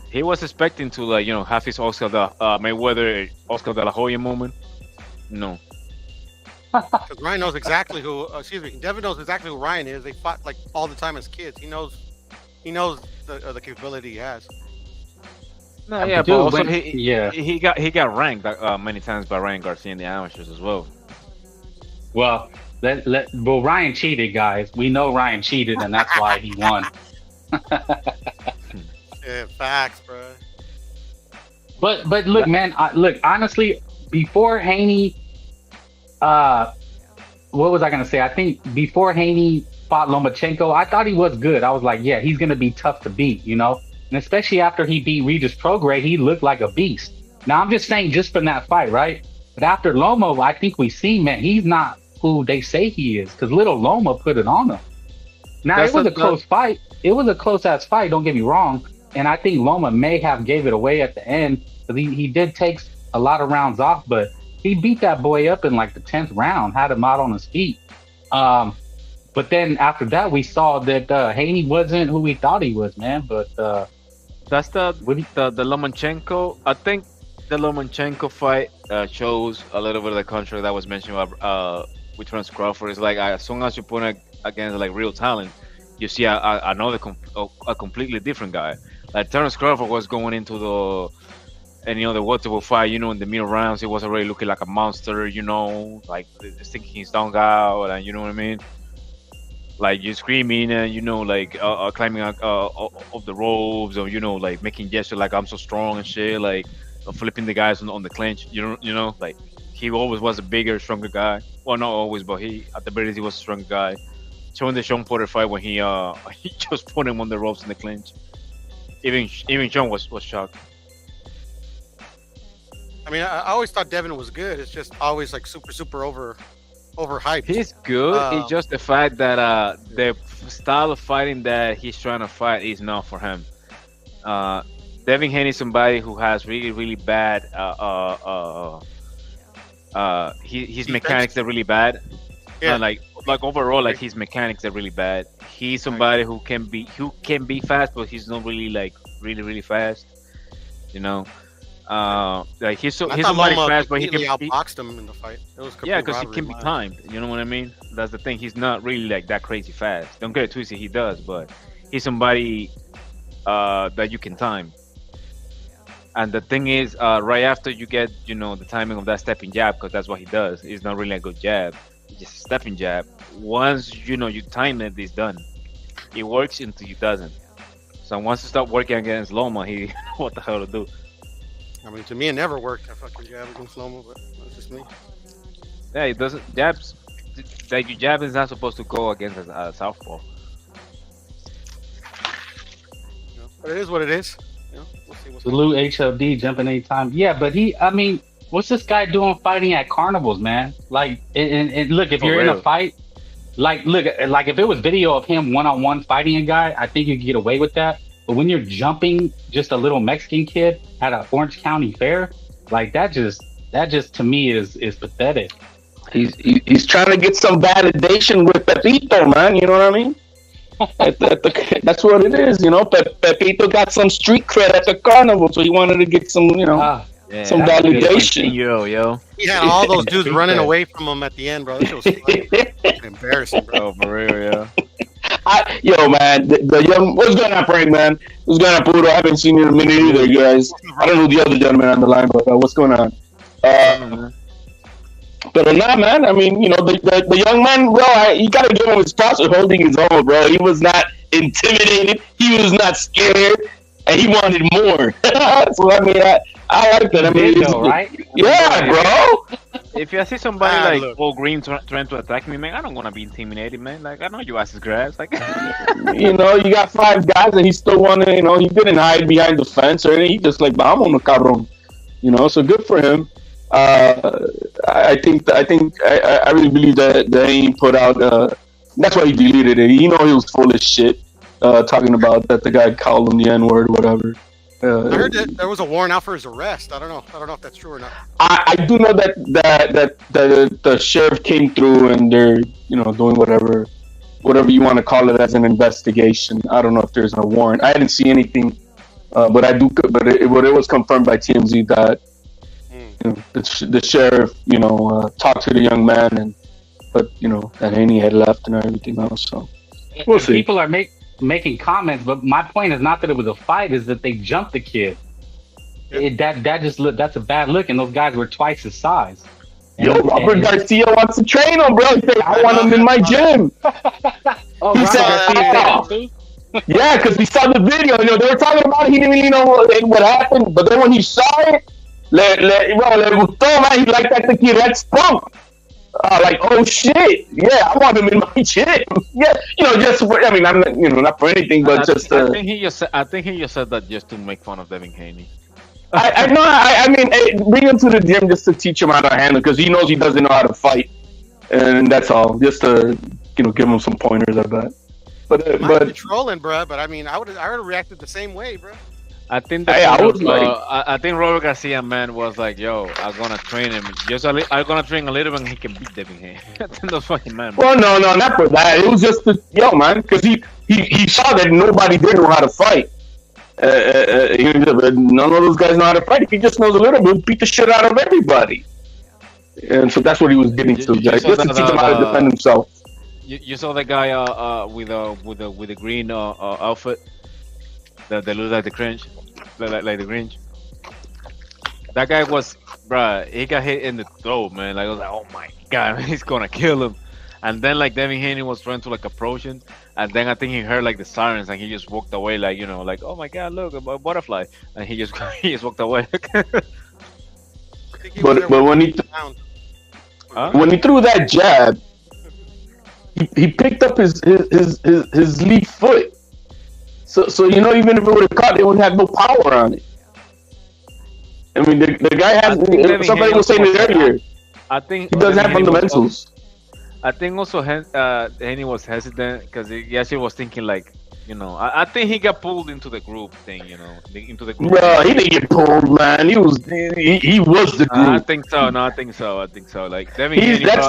He was expecting to have his Mayweather Oscar De La Hoya moment. No. Because Ryan knows exactly who. Devin knows exactly who Ryan is. They fought like all the time as kids. He knows the capability he has. No, yeah, but also he got ranked many times by Ryan Garcia in the amateurs as well. Well, Ryan cheated, guys. We know Ryan cheated, and that's why he won. Yeah, facts, bro. But look, man. Honestly, before Haney, what was I gonna say? I think before Haney fought Lomachenko, I thought he was good. I was like, yeah, he's gonna be tough to beat, And especially after he beat Regis Prograis, he looked like a beast. Now, I'm just saying just from that fight, right? But after Loma, I think we see, man, he's not who they say he is because little Loma put it on him. Now, it was a close fight. It was a close-ass fight, don't get me wrong. And I think Loma may have gave it away at the end because he did take a lot of rounds off, but he beat that boy up in like the 10th round, had him out on his feet. But then after that, we saw that Haney wasn't who we thought he was, man. But that's the Lomachenko. I think the Lomachenko fight shows a little bit of the contract that was mentioned about with Terence Crawford. It's like as soon as you put it against like real talent, you see another completely different guy. Like Terence Crawford was going into the welterweight fight, in the middle rounds, he was already looking like a monster, like thinking he's down out, and you know what I mean. Like you're screaming and like climbing up the ropes or like making gestures like I'm so strong and shit, like flipping the guys on the clinch. Like he always was a bigger, stronger guy. Well, not always, but at the very least he was a stronger guy. Showing the Sean Porter fight when he just put him on the ropes in the clinch. Even Sean was shocked. I mean, I always thought Devin was good. It's just always like super overhyped. He's good. It's just the fact that the style of fighting that he's trying to fight is not for him. Devin Haney is somebody who has really, really bad. His mechanics are really bad. Yeah. Like overall, like his mechanics are really bad. He's somebody who can be fast, but he's not really like really fast. Like he's somebody fast, but he can outboxed him in the fight. It was because he can be timed. You know what I mean? That's the thing. He's not really like that crazy fast. Don't get it twisted. He does, but he's somebody that you can time. And the thing is, right after you get the timing of that stepping jab, because that's what he does. It's not really a good jab. It's just a stepping jab. Once you time it, it's done. It works until it doesn't. So once you start working against Loma, he what the hell to do? I mean, to me, it never worked. I fucking jab against Loma, but that's just me. Yeah, it doesn't. Jabs, like your jab is not supposed to go against a southpaw. But it is what it is. We'll see what's Salute HLD jumping anytime. Yeah, but what's this guy doing fighting at carnivals, man? Like, and look, if you're in a fight, like if it was video of him one-on-one fighting a guy, I think you could get away with that. But when you're jumping just a little Mexican kid at an Orange County fair, like that just to me is pathetic. He's trying to get some validation with Pepito, man. You know what I mean? That's what it is, you know. Pepito got some street cred at the carnival, so he wanted to get some, you know, some validation. Yo. He had all those dudes running away from him at the end, bro. That shit was funny. Embarrassing, bro. Oh, for real, yeah. Yo, man, the young, what's going on, Frank, man? What's going on, Pudo? I haven't seen you in a minute either, you guys. I don't know the other gentleman on the line, but what's going on? But not, man. I mean, you know, the young man, bro, you gotta give him his props for holding his own, bro. He was not intimidated. He was not scared, and he wanted more. So I mean, I like that. I mean, right? Yeah, bro. If I see somebody like Paul Green trying to attack me, man, I don't wanna be intimidated, man. Like, I know you ass is grass. Like, you know, you got 5 guys, and he still wanted. You know, he didn't hide behind the fence or anything. He just like, vamos, cabrón. You know, so good for him. I really believe that they put out. That's why he deleted it. You know, he was full of shit, talking about that the guy called him the N-word, whatever. I heard that there was a warrant out for his arrest. I don't know if that's true or not. I do know that the sheriff came through and they're, you know, doing whatever you want to call it as an investigation. I don't know if there's a warrant. I didn't see anything, but it was confirmed by TMZ that. You know, the sheriff, you know, talked to the young man, but you know that Haney had left and everything else. So we'll see. People are making comments, but my point is not that it was a fight; is that they jumped the kid. That's a bad look, and those guys were twice his size. Robert Garcia wants to train him, bro. He said, "I want him in my gym." He said, "Yeah," because we saw the video. You know, they were talking about it. He didn't really know what happened, but then when he saw it. Le gustó, man. He liked that the kid had spunk. Like, oh shit, yeah, I want him in my gym. Yeah, you know, just for, I mean, I'm not, you know, not for anything, but just. I think he just said that just to make fun of Devin Haney. I mean, bring him to the gym just to teach him how to handle, because he knows he doesn't know how to fight, and that's all. Just to, you know, give him some pointers, I bet. But trolling, bro. But I mean, I would have reacted the same way, bro. I think I think Robert Garcia, man, was like, "Yo, I'm gonna train him. I'm gonna train a little bit, and he can beat Devin Haney." That's the fucking man. Bro. Well, no, not for that. It was just man, because he saw that nobody did know how to fight. None of those guys know how to fight. If he just knows a little bit, beat the shit out of everybody. And so that's what he was getting to, guys. Just to teach him how to defend himself. You saw that guy with the green outfit. That they look like the cringe, like the Grinch. That guy was, bruh, he got hit in the throat, man. Like, I was like, oh my god, he's gonna kill him. And then like Devin Haney was trying to like approach him, and then I think he heard like the sirens, and he just walked away, like, you know, like, oh my god, look, a butterfly, and he just walked away. But when he threw that jab, he picked up his lead foot. So you know, even if it would have caught, it would have no power on it. I mean, the guy has. Somebody was saying it earlier. I think he doesn't have fundamentals. I think also Haney was hesitant because he actually was thinking like, you know, I think he got pulled into the group thing, you know, into the group. Bro, he didn't get pulled, man. He was the group. I think so. No, I think so. Like Devin that's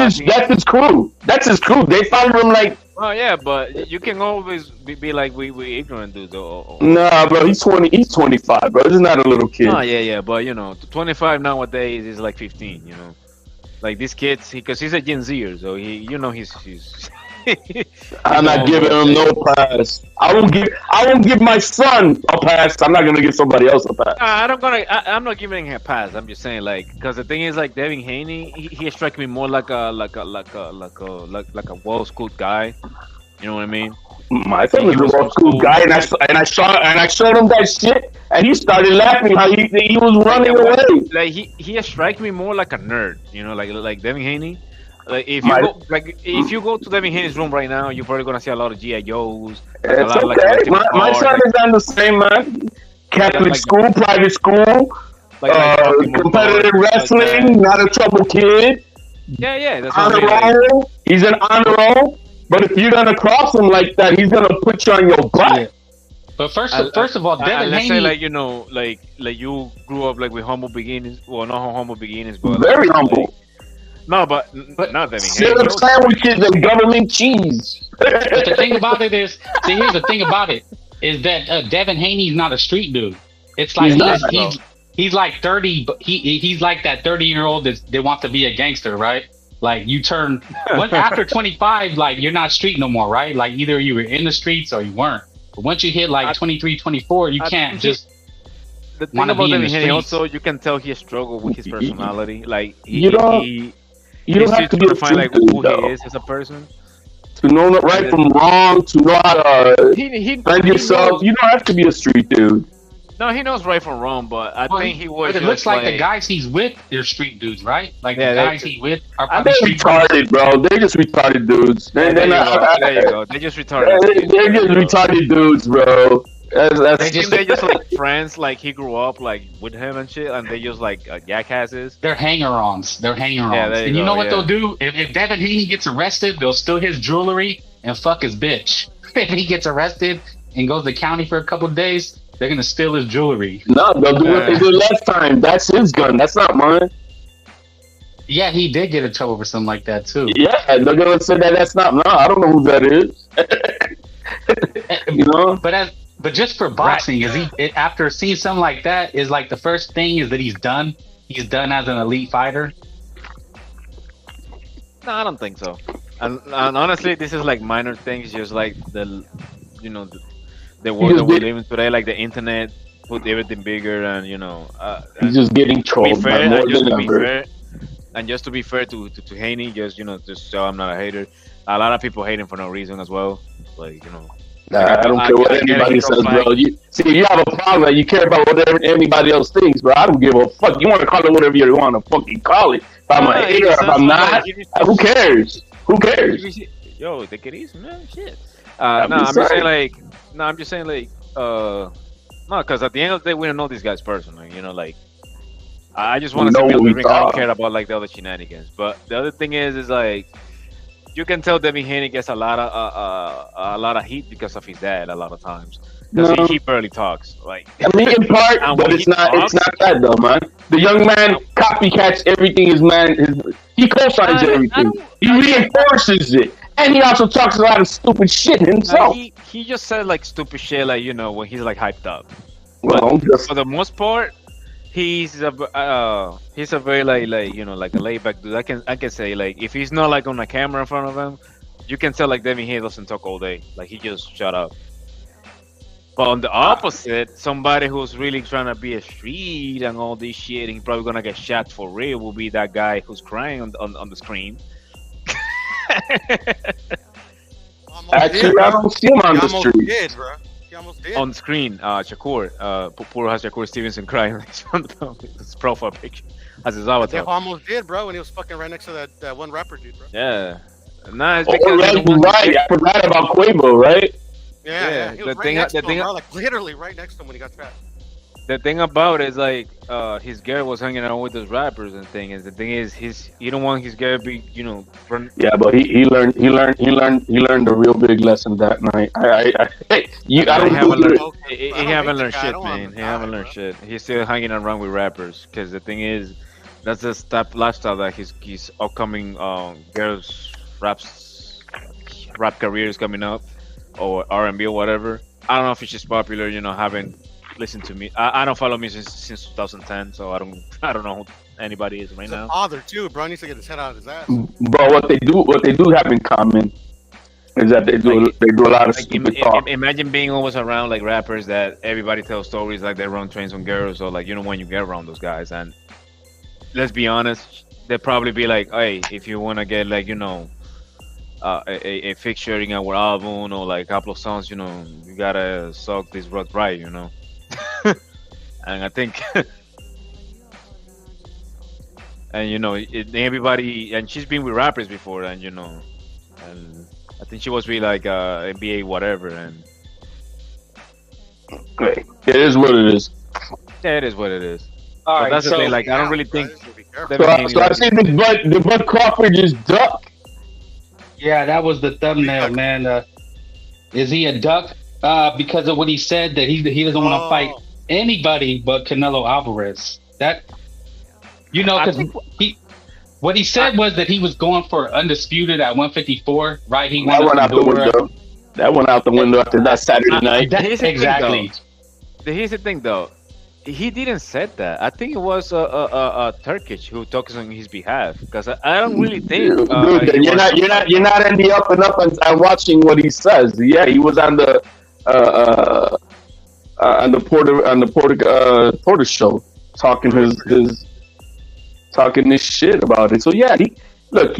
his crew. That's his crew. They followed him like. Oh yeah, but you can always be like we ignorant dudes. Nah, bro, he's 20. He's 25, bro. This is not a little kid. Oh yeah, but you know, 25 nowadays is like 15. You know, like these kids, because he's a Gen Zer, so he's. I'm not giving him no pass. I won't give my son a pass. I'm not gonna give somebody else a pass. I'm not giving him a pass. I'm just saying, like, because the thing is, like, Devin Haney, he struck me more like a well-schooled guy. You know what I mean? My son was a well-schooled guy, and I showed him that shit, and he started laughing how he was running away. Like he struck me more like a nerd. You know, like Devin Haney. Like if you go to Devin Haney's room right now, you're probably gonna see a lot of G.I. Joes. It's okay. My son is on the same, man. Catholic school, private school, competitive wrestling, not a trouble kid. Yeah, that's honor roll. He's an honor roll. But if you're gonna cross him like that, he's gonna put you on your butt. Yeah. But first of all, Devin let's Haney, say like, you know, like you grew up like with humble beginnings. Well, not humble beginnings, but very humble. No, but not Devin Haney. Syrup sandwiches and government cheese. But the thing about it is, see, here's the thing about it is that Devin Haney's not a street dude. It's like he's like 30, but he's like that 30-year-old that wants to be a gangster, right? Like you turn after 25, like you're not street no more, right? Like either you were in the streets or you weren't. But once you hit like 23, 24, you can't just. The thing about Devin Haney also, you can tell he struggled with his personality. Like you don't have to be define like who he is as a person. To know right from wrong, to know how to find yourself. You don't have to be a street dude. No, he knows right from wrong, but I think he was. But it looks like the guys he's with are street dudes, right? Like the guys he's with are probably retarded, bro. They're just retarded dudes. There you go. They're just retarded. They're just retarded dudes, bro. They just like friends, like he grew up like with him and shit, and they just like jackasses. They're hanger-ons. Yeah, and you know what they'll do? If Devin Haney gets arrested, they'll steal his jewelry and fuck his bitch. If he gets arrested and goes to county for a couple of days, they're gonna steal his jewelry. No, they'll do what they did last time. That's his gun. That's not mine. Yeah, he did get in trouble for something like that too. Yeah, they're gonna say that's not. No, I don't know who that is. You know, But just for boxing, is he after seeing something like that? Is like the first thing is that he's done. He's done as an elite fighter. No, I don't think so. And honestly, this is like minor things, just like the world that we live in today, like the internet put everything bigger, and he's just getting trolled. And just to be fair to Haney, just so I'm not a hater. A lot of people hate him for no reason as well, like I don't care what anybody says, bro. You have a problem. You care about whatever anybody else thinks, bro. I don't give a fuck. You want to call it whatever you want to fucking call it. If I'm a hater, if I'm not, who cares? Who cares? Yo, take it easy, man. Shit. I'm just saying, no, because at the end of the day, we don't know these guys personally. I just want to say I don't care about like the other shenanigans. But the other thing is like. You can tell Devin Haney gets a lot of heat because of his dad a lot of times. Because he barely talks. Like I mean, in part, but it's not that though, man. The young man copycats everything his man. He co-signs everything. He reinforces it, and he also talks a lot of stupid shit himself. He just said like stupid shit, like when he's like hyped up. Well, but for the most part. He's a very like a laid back dude. I can say like if he's not like on a camera in front of him, you can tell like Devin Haney doesn't talk all day. Like he just shut up. But on the opposite, somebody who's really trying to be a street and all this shit and probably gonna get shot for real will be that guy who's crying on the screen. Actually, I don't see him on the street. Did, bro. Almost did. On screen, Shakur, poor has Shakur Stevenson crying his profile picture as his avatar. He almost did, bro, when he was fucking right next to that one rapper dude, bro. Yeah, nah, it's because right. I forgot about Quavo, right? Yeah. He was next to him, bro, like literally right next to him when he got trapped. The thing about it is like his girl was hanging out with those rappers and things. The thing is, he don't want his girl to be, Yeah, but he learned a real big lesson that night. He haven't learned shit, man. He haven't learned shit. He's still hanging around with rappers because the thing is, that's the type lifestyle that his upcoming girls rap career is coming up, or R&B or whatever. I don't know if it's just popular, having. Listen to me. I don't follow music since 2010, so I don't know who anybody is right now. Father too, bro. Needs to get his head out of his ass. But what they do have in common is that they do a lot of stupid talk. Imagine being always around like rappers that everybody tells stories like they run trains on girls, or like when you get around those guys, and let's be honest, they'll probably be like, hey, if you want to get like a featuring our album or like a couple of songs, you gotta suck this rod right, And I think, and everybody, and she's been with rappers before, and and I think she was with like NBA whatever, and great. It is what it is. Yeah, it is what it is. All right, that's the thing. Like I don't really think. So I think the Bud Crawford just ducked. Yeah, that was the thumbnail, man. Is he a duck? Because of what he said that he doesn't want to fight anybody but Canelo Alvarez. That because What he said was that he was going for undisputed at 154, right? He That wanted went out the Fundora. window. That went out the window after that Saturday night. Exactly. Here's the thing, though. He didn't said that. I think it was Turkish who talks on his behalf, because I don't really think. Dude, you're not in the up and watching what he says. Yeah, he was on the Porter show talking talking this shit about it. So yeah, he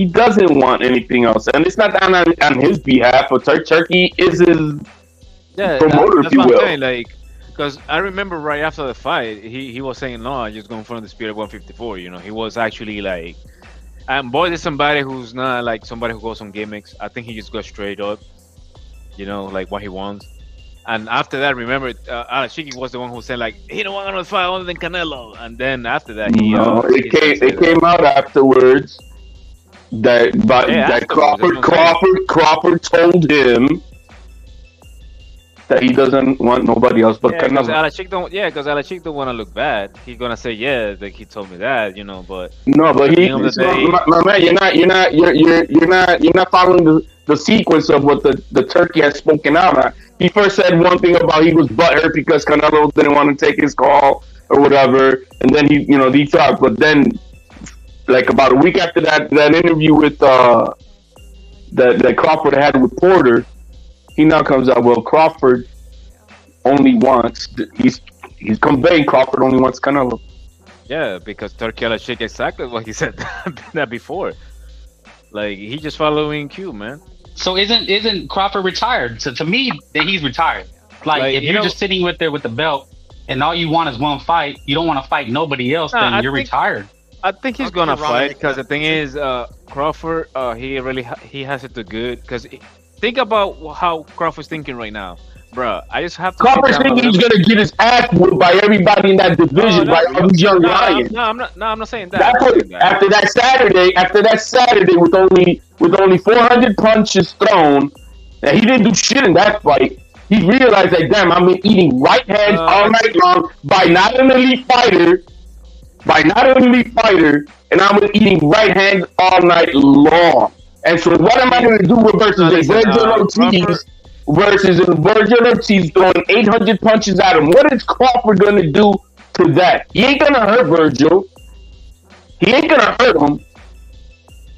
doesn't want anything else, and it's not on his behalf. But Turkey is his promoter, that's if you what I'm will. saying, like. Because I remember right after the fight, he was saying, no, I'm just going for the spirit of 154. You know, he was actually like, and Boyd is somebody who's not like somebody who goes on gimmicks. I think he just goes straight up, you know, like what he wants. And after that, remember, Alashiki was the one who said like, he don't want another fight other than Canelo. And then after that, it came out afterwards that Crawford told him that he doesn't want nobody else but Canelo. Because Alashik don't want to look bad. He's gonna say, yeah, like he told me that, you know. But no, but my man, you're not following the sequence of what the Turkey has spoken out. He first said one thing about he was butthurt because Canelo didn't want to take his call or whatever, and then he talked. But then, like about a week after that interview with that Crawford had with Porter. He now comes out, well, Crawford only wants, he's conveying Crawford only wants Canelo. Yeah, because Turki Alashik exactly what he said that before. Like, he's just following cue, man. So isn't Crawford retired? So to me, then he's retired. Like if you're just sitting with the belt and all you want is one fight, you don't want to fight nobody else, then you're retired. I think he's gonna fight because the thing is, Crawford, he has it too good because. Think about how Crawford's thinking right now, bro. I just have to. Crawford's thinking he's gonna get his ass whooped by everybody in that division, by all these young lions. No, I'm not saying that. After that Saturday, with only 400 punches thrown, and he didn't do shit in that fight. He realized that damn, I'm eating right hands all night long by not an elite fighter, and I'm eating right hands all night long. And so what am I going to do versus Virgil Ortiz throwing 800 punches at him? What is Crawford going to do to that? He ain't going to hurt Virgil. He ain't going to hurt him.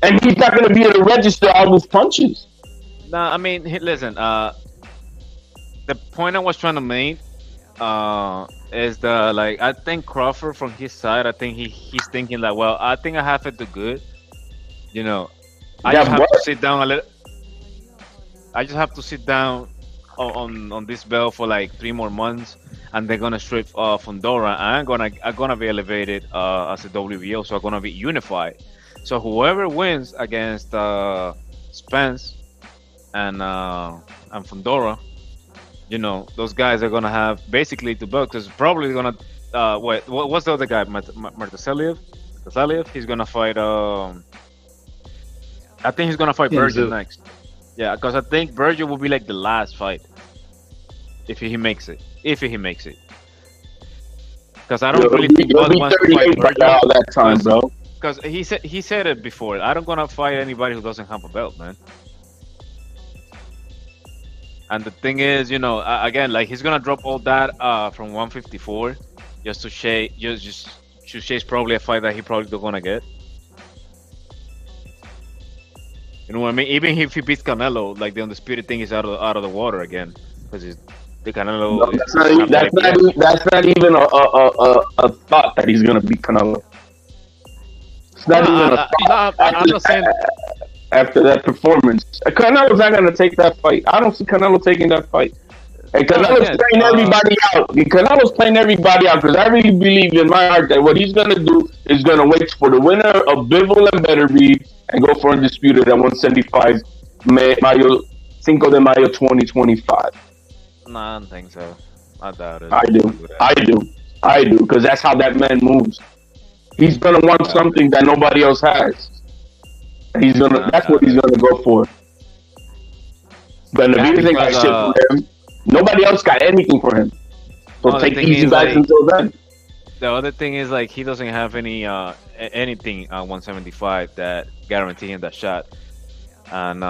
And he's not going to be able to register all those punches. Nah, I mean, listen, the point I was trying to make is that, like, I think Crawford from his side, I think he's thinking like, well, I think I have it to good, you know. I just have to sit down a little. I just have to sit down on this belt for like 3 more months, and they're gonna strip Fundora. I'm gonna be elevated as a WBO, so I'm gonna be unified. So whoever wins against Spence and Fundora, you know, those guys are gonna have basically 2 belts. Because probably gonna what's the other guy? Martaseliev? He's gonna fight. I think he's gonna fight Virgil next. Yeah, because I think Virgil will be like the last fight if he makes it. Because I don't really think Bud wants to fight Virgil all that time, bro. Because he said it before. I don't gonna fight anybody who doesn't have a belt, man. And the thing is, you know, again, like he's gonna drop all that from 154 just to chase probably a fight that he probably don't gonna get. You know what I mean? Even if he beats Canelo, like the undisputed thing is out of the water again, because the Canelo. No, that's not even a thought that he's gonna beat Canelo. It's not even a thought. I'm not saying. After that performance, Canelo's not gonna take that fight. I don't see Canelo taking that fight. And Canelo's playing everybody out. Canelo's playing everybody out because I really believe in my heart that what he's gonna do is gonna wait for the winner of Bivol and Beterbiev and go for undisputed at 175, Mayo 5 de Mayo 2025. Nah, I don't think so. I doubt it. I do, because that's how that man moves. He's gonna want something that nobody else has. He's gonna. That's what he's gonna go for. But Benavidez ain't got shit for him. Nobody else got anything for him. So take easy back until then. the other thing is like he doesn't have anything on 175 that guarantee him that shot. And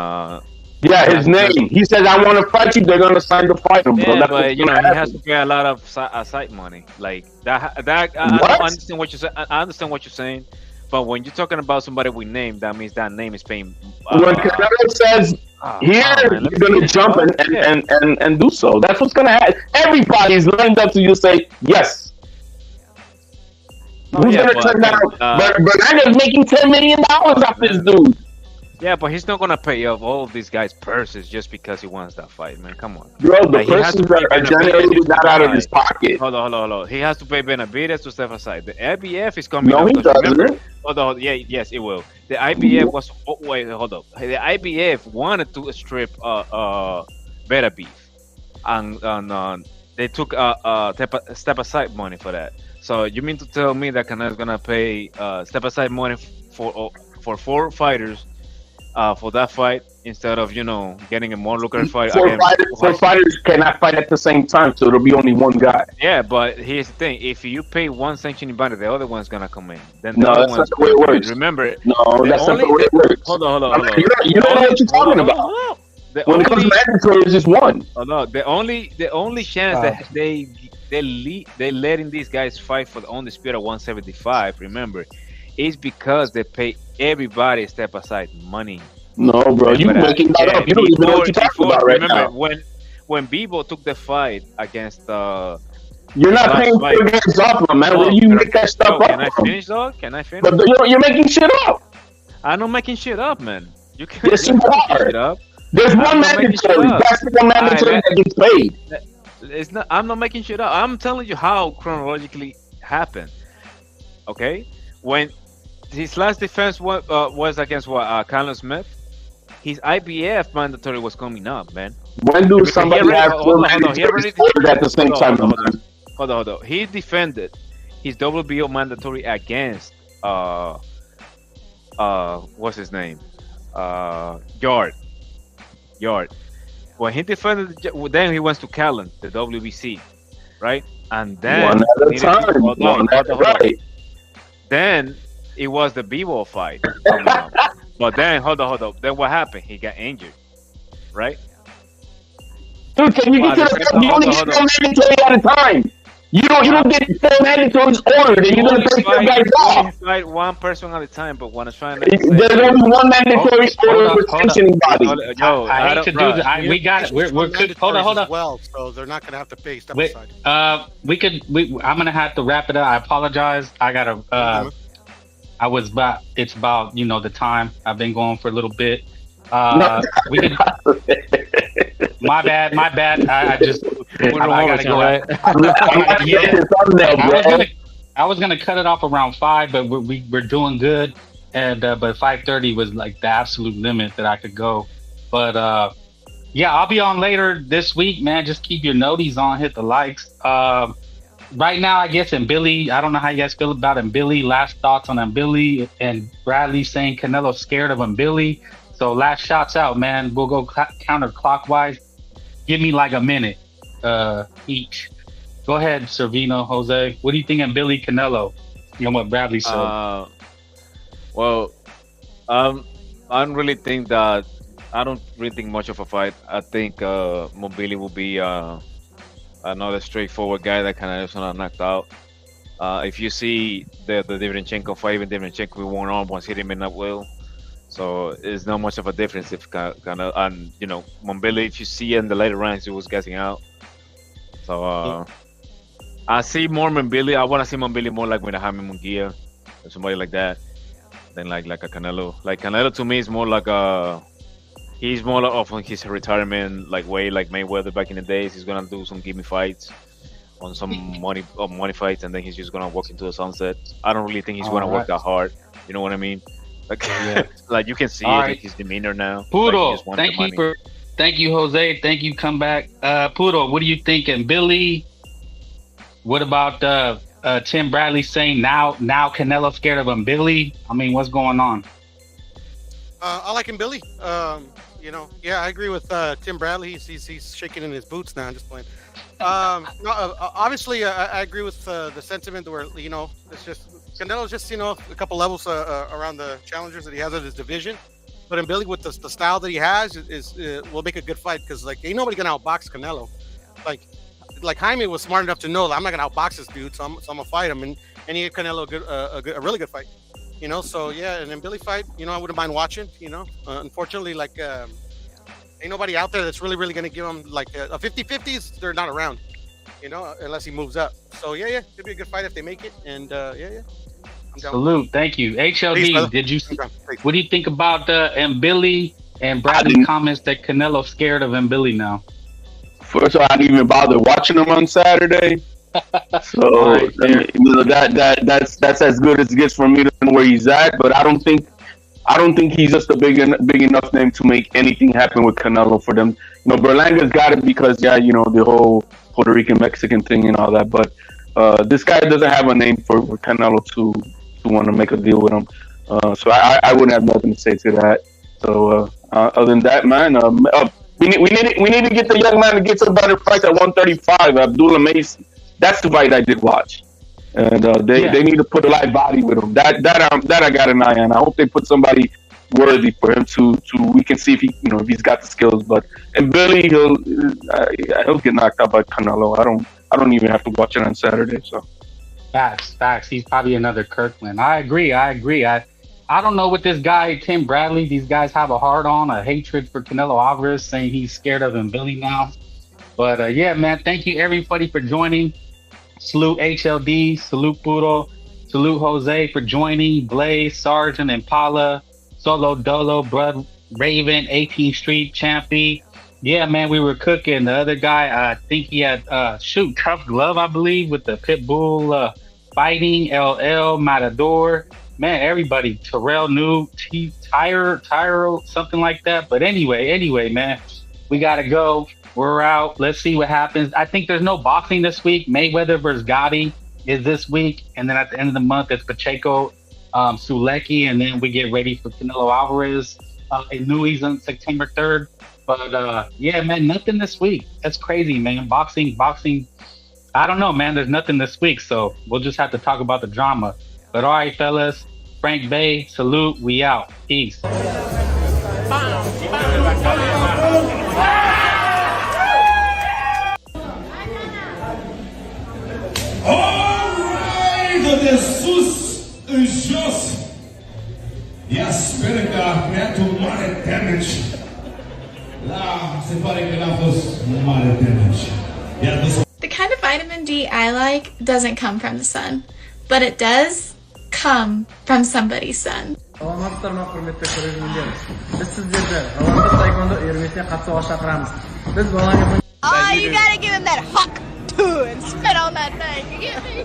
yeah, his name. He says, "I want to fight you." They're gonna sign the fight, bro. yeah, That's but what's gonna he has happen. to pay a lot of side money. Like that. I What? understand what you're saying. I understand what you're saying. But when you're talking about somebody with name, that means that name is paying. When Canelo says here, man, you're gonna jump and do so. That's what's gonna happen. Everybody's lined up to you say yes. Who's yeah, gonna but turn again, down? But Bernardo's making $10 million off this dude. yeah, but he's not gonna pay off all of these guys' purses just because he wants that fight, man. Come on. Bro, the Like, he has purses to pay are generated not out of his pocket. Hold on. He has to pay Benavidez to step aside. The IBF is coming No, up. he Don't you remember? doesn't. Hold on. Yeah, yes, it will. The IBF was. Oh, wait, hold up. The IBF wanted to strip Benavidez, and they took step aside money for that. So you mean to tell me that Canelo's gonna pay step aside money for 4 fighters for that fight instead of getting a more lucrative fight Four again? fighters cannot fight at the same time, so it'll be only one guy. Yeah, but here's the thing: if you pay one sanctioning body, the other one's gonna come in. Then the No, other that's one's not the way it gonna works. remember. No, that's not only- the way it works. Hold on. You don't know what you're talking about. When it comes to mandatory, it's just one. No, the only chance that they letting these guys fight for the undisputed 175. Remember, is because they pay everybody step aside money. No, bro, you making that up. You don't even know what you're talking about right remember, now. when Bebo took the fight against You're not paying fight. for games off, man. Where you make that stuff up? Can I finish, dog? Can I finish? But you're making shit up. I'm not making shit up, man. You can't. Yes, you making are. shit up. There's I'm one not making shit mandatory. up. That's the one mandatory Alright, that gets paid. It's not. I'm not making shit up. I'm telling you how chronologically happened. Okay, when his last defense was against Callum Smith, his IBF mandatory was coming up, man. When do Because somebody have four mandatories at the same time? Hold on. He defended his WBO mandatory against what's his name? Yard. When he defended, then he went to Callan, the WBC, right? And then One at a time. One at a time. Then it was the Bebo fight coming up. But then hold on. Then what happened? He got injured, right? Dude, can you get to the you only get one mandatory at a time. You don't get 4 mandatories ordered, and you're gonna take your guys off. Fight one person at a time, but when I was trying to There's only one mandatory order for sanctioning body. Yo, I hate to do that. We got it. We're good. Hold on. As well, so they're not gonna have to pay step Wait, aside. I'm gonna have to wrap it up. I apologize. I gotta. It's about the time. I've been going for a little bit. We could. My bad. I gotta go. I was gonna cut it off around 5, but we're doing good. And but 5:30 was like the absolute limit that I could go. But yeah, I'll be on later this week, man. Just keep your noties on, hit the likes. Right now, I guess, and Billy, I don't know how you guys feel about him. Billy, last thoughts on him, Billy, and Bradley saying Canelo's scared of him, Billy. So last shots out, man. We'll go counterclockwise. Give me like a minute each. Go ahead, Servino, Jose. What do you think of Billy Canelo? You know what Bradley said. Well, I don't really think much of a fight. I think Mobili will be another straightforward guy that kind of just knocked out. If you see the Deverenchenko fight, even Deverenchenko won on once hit him in that will. So it's not much of a difference if kind of Mobili. If you see in the later rounds, he was getting out. So I see more Mobili. I want to see Mobili more like with a Jaime Munguia or somebody like that than like a Canelo. Like Canelo to me is more like he's more of his retirement way like Mayweather back in the days. He's gonna do some gimme fights on some money fights, and then he's just gonna walk into the sunset. I don't really think he's gonna work that hard. You know what I mean? Like, like you can see it in his demeanor now. Poodle, like thank you, Jose. Thank you. Come back, Poodle. What do you think? And Billy, what about Tim Bradley saying now Canelo scared of him? Billy, I mean, what's going on? I like him, Billy. I agree with Tim Bradley. He's shaking in his boots now. I'm just playing. No, obviously, I agree with the sentiment where it's just Canelo's just a couple levels around the challengers that he has in his division. But in Billy, with the style that he has, will make a good fight because ain't nobody gonna outbox Canelo. Like Jaime was smart enough to know that I'm not gonna outbox this dude, so I'm gonna fight him, and he gave Canelo a really good fight. So yeah, and then Billy fight, I wouldn't mind watching. Unfortunately, ain't nobody out there that's really gonna give him a 50-50s. They're not around, unless he moves up. So yeah, it'd be a good fight if they make it. And yeah. Salute, thank you. HLD, did you see? What do you think about Billy and Bradley's comments that Canelo's scared of Billy now? First of all, I didn't even bother watching him on Saturday. So right, that's as good as it gets for me to know where he's at. But I don't think he's just a big enough name to make anything happen with Canelo for them. Berlanga's got it because the whole Puerto Rican Mexican thing and all that. But this guy doesn't have a name for Canelo to want to make a deal with him. So I wouldn't have nothing to say to that. So other than that, man, we need to get the young man to get some better fights at 135. Abdullah Mason. That's the fight I did watch, and they need to put a live body with him. That I got an eye on. I hope they put somebody worthy for him to we can see if if he's got the skills. But and Billy, he'll get knocked out by Canelo. I don't even have to watch it on Saturday. So facts. He's probably another Kirkland. I agree. I don't know what this guy Tim Bradley. These guys have a hatred for Canelo Alvarez, saying he's scared of Billy now. But yeah, man, thank you everybody for joining. Salute HLD, salute Puro, salute Jose for joining, Blaze, Sergeant, Impala, Solo Dolo, Blood Raven, 18th Street, Champy. Yeah, man, we were cooking. The other guy, I think he had Tough Glove, I believe, with the Pitbull fighting, LL, Matador. Man, everybody, Terrell New, Tyro, something like that. But anyway, man, we gotta go. We're out. Let's see what happens. I think there's no boxing this week. Mayweather versus Gotti is this week. And then at the end of the month, it's Pacheco, Sulecki. And then we get ready for Canelo Alvarez in Nui's on September 3rd. But yeah, man, nothing this week. That's crazy, man. Boxing. I don't know, man. There's nothing this week. So we'll just have to talk about the drama. But all right, fellas. Frank Bay, salute. We out. Peace. De sus în jos. Ea speră că a creat un mare damage. Se pare că n-a fost un mare damage. The kind of vitamin D I like doesn't come from the sun, but it does come from somebody's son. Salomon hurmatli ko'ruvchilar. Biz sizlarga Ravanda taekwondo yurmasiga qattiq chaqiramiz. Biz bolalarga oh, you gotta give him that huck too and spit on that thing. You get me?